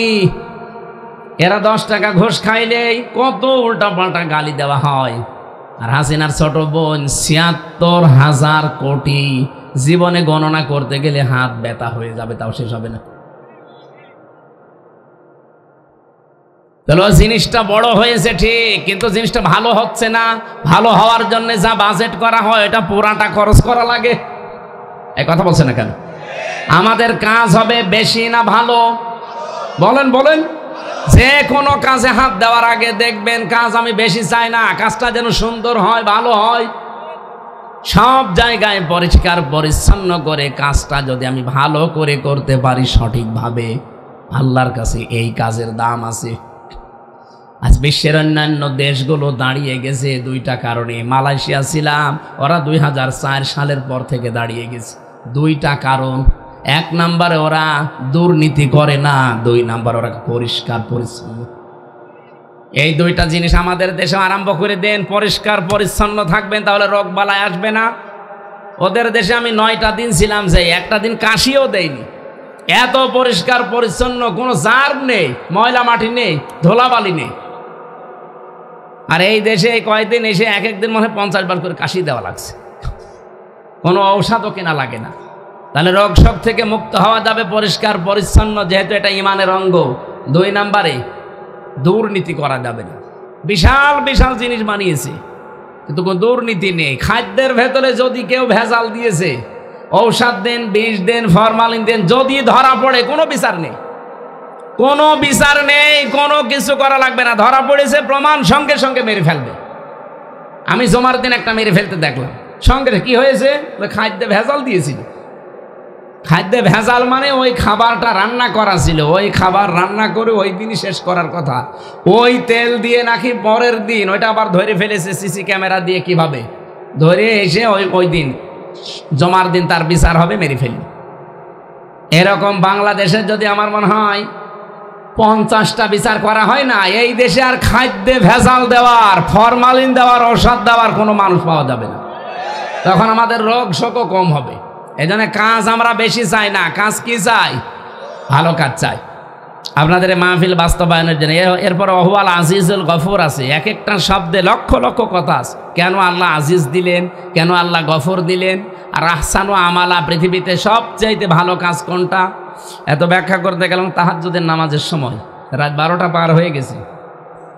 S1: এরা 10 টাকা ঘুষ খাইলেই কত উল্টা পাল্টা গালি দেওয়া হয়। আর হাসিনার ছোট বোন ৭৬,০০০ কোটি, জীবনে গণনা করতে গেলে হাত ব্যথা হয়ে যাবে, তাও শেষ হবে না। তাহলে জিনিসটা বড় হয়েছে ঠিক, কিন্তু জিনিসটা ভালো হচ্ছে না। ভালো হওয়ার জন্য যা বাজেট করা হয় এটা পুরাটা খরচ করা লাগে। এই কথা বলছে না কেন? আমাদের কাজ হবে বেশি না ভালো? বলেন বলেন। যে কোনো কাজে হাত দেওয়ার আগে দেখবেন কাজ আমি বেশি চাই না, কাজটা যেন সুন্দর হয়, ভালো হয়। সব জায়গায় পরিষ্কার পরিচ্ছন্ন করে কাজটা যদি আমি ভালো করে করতে পারি সঠিকভাবে, আল্লাহর কাছে এই কাজের দাম আছে। আজ বিশ্বের অন্যান্য দেশগুলো দাঁড়িয়ে গেছে 2টা কারণে। মালয়েশিয়া ছিলাম, ওরা 2004 সালের পর থেকে দাঁড়িয়ে গেছে। 2টা কারণ। 1 নম্বরে ওরা দুর্নীতি করে না, 2 নম্বর ওরা পরিষ্কার পরিচ্ছন্ন। এই 2টা জিনিস আমাদের দেশে আরম্ভ করে দেন, পরিষ্কার পরিচ্ছন্ন থাকবেন তাহলে রোগ বালাই আসবে না। ওদের দেশে আমি 9টা দিন ছিলাম, যে একটা দিন কাশিও দেয়নি। এত পরিষ্কার পরিচ্ছন্ন, কোনো জার্ম নেই, ময়লা মাটি নেই, ধুলাবালি নেই। আর এই দেশে কয়েকদিন এসে এক একদিন মনে হয় 50 বার করে কাশি দেওয়া লাগছে, কোনো ঔষধও কেনা লাগে না। তাহলে রোগ শোক থেকে মুক্ত হওয়া যাবে পরিষ্কার পরিচ্ছন্ন, যেহেতু এটা ইমানের অঙ্গ। 2 নম্বরে দুর্নীতি করা যাবে না। বিশাল বিশাল জিনিস বানিয়েছে কিন্তু কোনো দুর্নীতি নেই। খাদ্যের ভেতরে যদি কেউ ভেজাল দিয়েছে, ঔষধ দেন, বিষ দেন, ফরমালিন দেন, যদি ধরা পড়ে কোনো বিচার নেই, কোনো বিচার নেই, কোনো কিছু করা লাগবে না। ধরা পড়েছে প্রমাণ সঙ্গে সঙ্গে মেরে ফেলবে। আমি জমার দিন একটা মেরে ফেলতে দেখলাম, সঙ্গে কি হয়েছে, খাদ্যে ভেজাল দিয়েছিল। খাদ্যে ভেজাল মানে ওই খাবারটা রান্না করা ছিল, ওই খাবার রান্না করে ওই দিনই শেষ করার কথা, ওই তেল দিয়ে নাকি পরের দিন ওইটা আবার ধরে ফেলেছে সিসি ক্যামেরা দিয়ে। কিভাবে ধরে এসে ওই দিন জমার দিন তার বিচার হবে, মেরে ফেলি। এরকম বাংলাদেশের যদি আমার মনে হয় 50টা বিচার করা হয় না, এই দেশে আর খাদ্যে ভেজাল দেওয়ার, ফরমালিন দেওয়ার, ঔষধ দেওয়ার কোনো মানুষ পাওয়া যাবে না। তখন আমাদের রোগ শোকও কম হবে। এই জন্য কাজ আমরা বেশি চাই না, কাজ কি চাই? ভালো কাজ চাই। আপনাদের মাহফিল বাস্তবায়নের জন্য এরপর ওহুয়াল আজিজুল গফুর আছে, এক একটা শব্দে লক্ষ লক্ষ কথা আছে। কেন আল্লাহ আজিজ দিলেন, কেন আল্লাহ গফুর দিলেন, আর আহসানু আমালা, পৃথিবীতে সবচাইতে ভালো কাজ কোনটা, এত ব্যাখ্যা করতে গেলাম তাহাজ্জুদের নামাজের সময়। রাত 12টা পার হয়ে গেছে,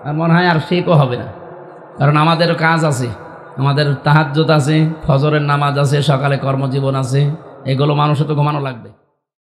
S1: আর মনে হয় আর ফিকও হবে না, কারণ আমাদেরও কাজ আছে। আমাদের তাহাজ্জুদ আছে, ফজরের নামাজ আছে, সকালে কর্মজীবন আছে, এগুলো মানুষের তো ঘুমানো লাগবে।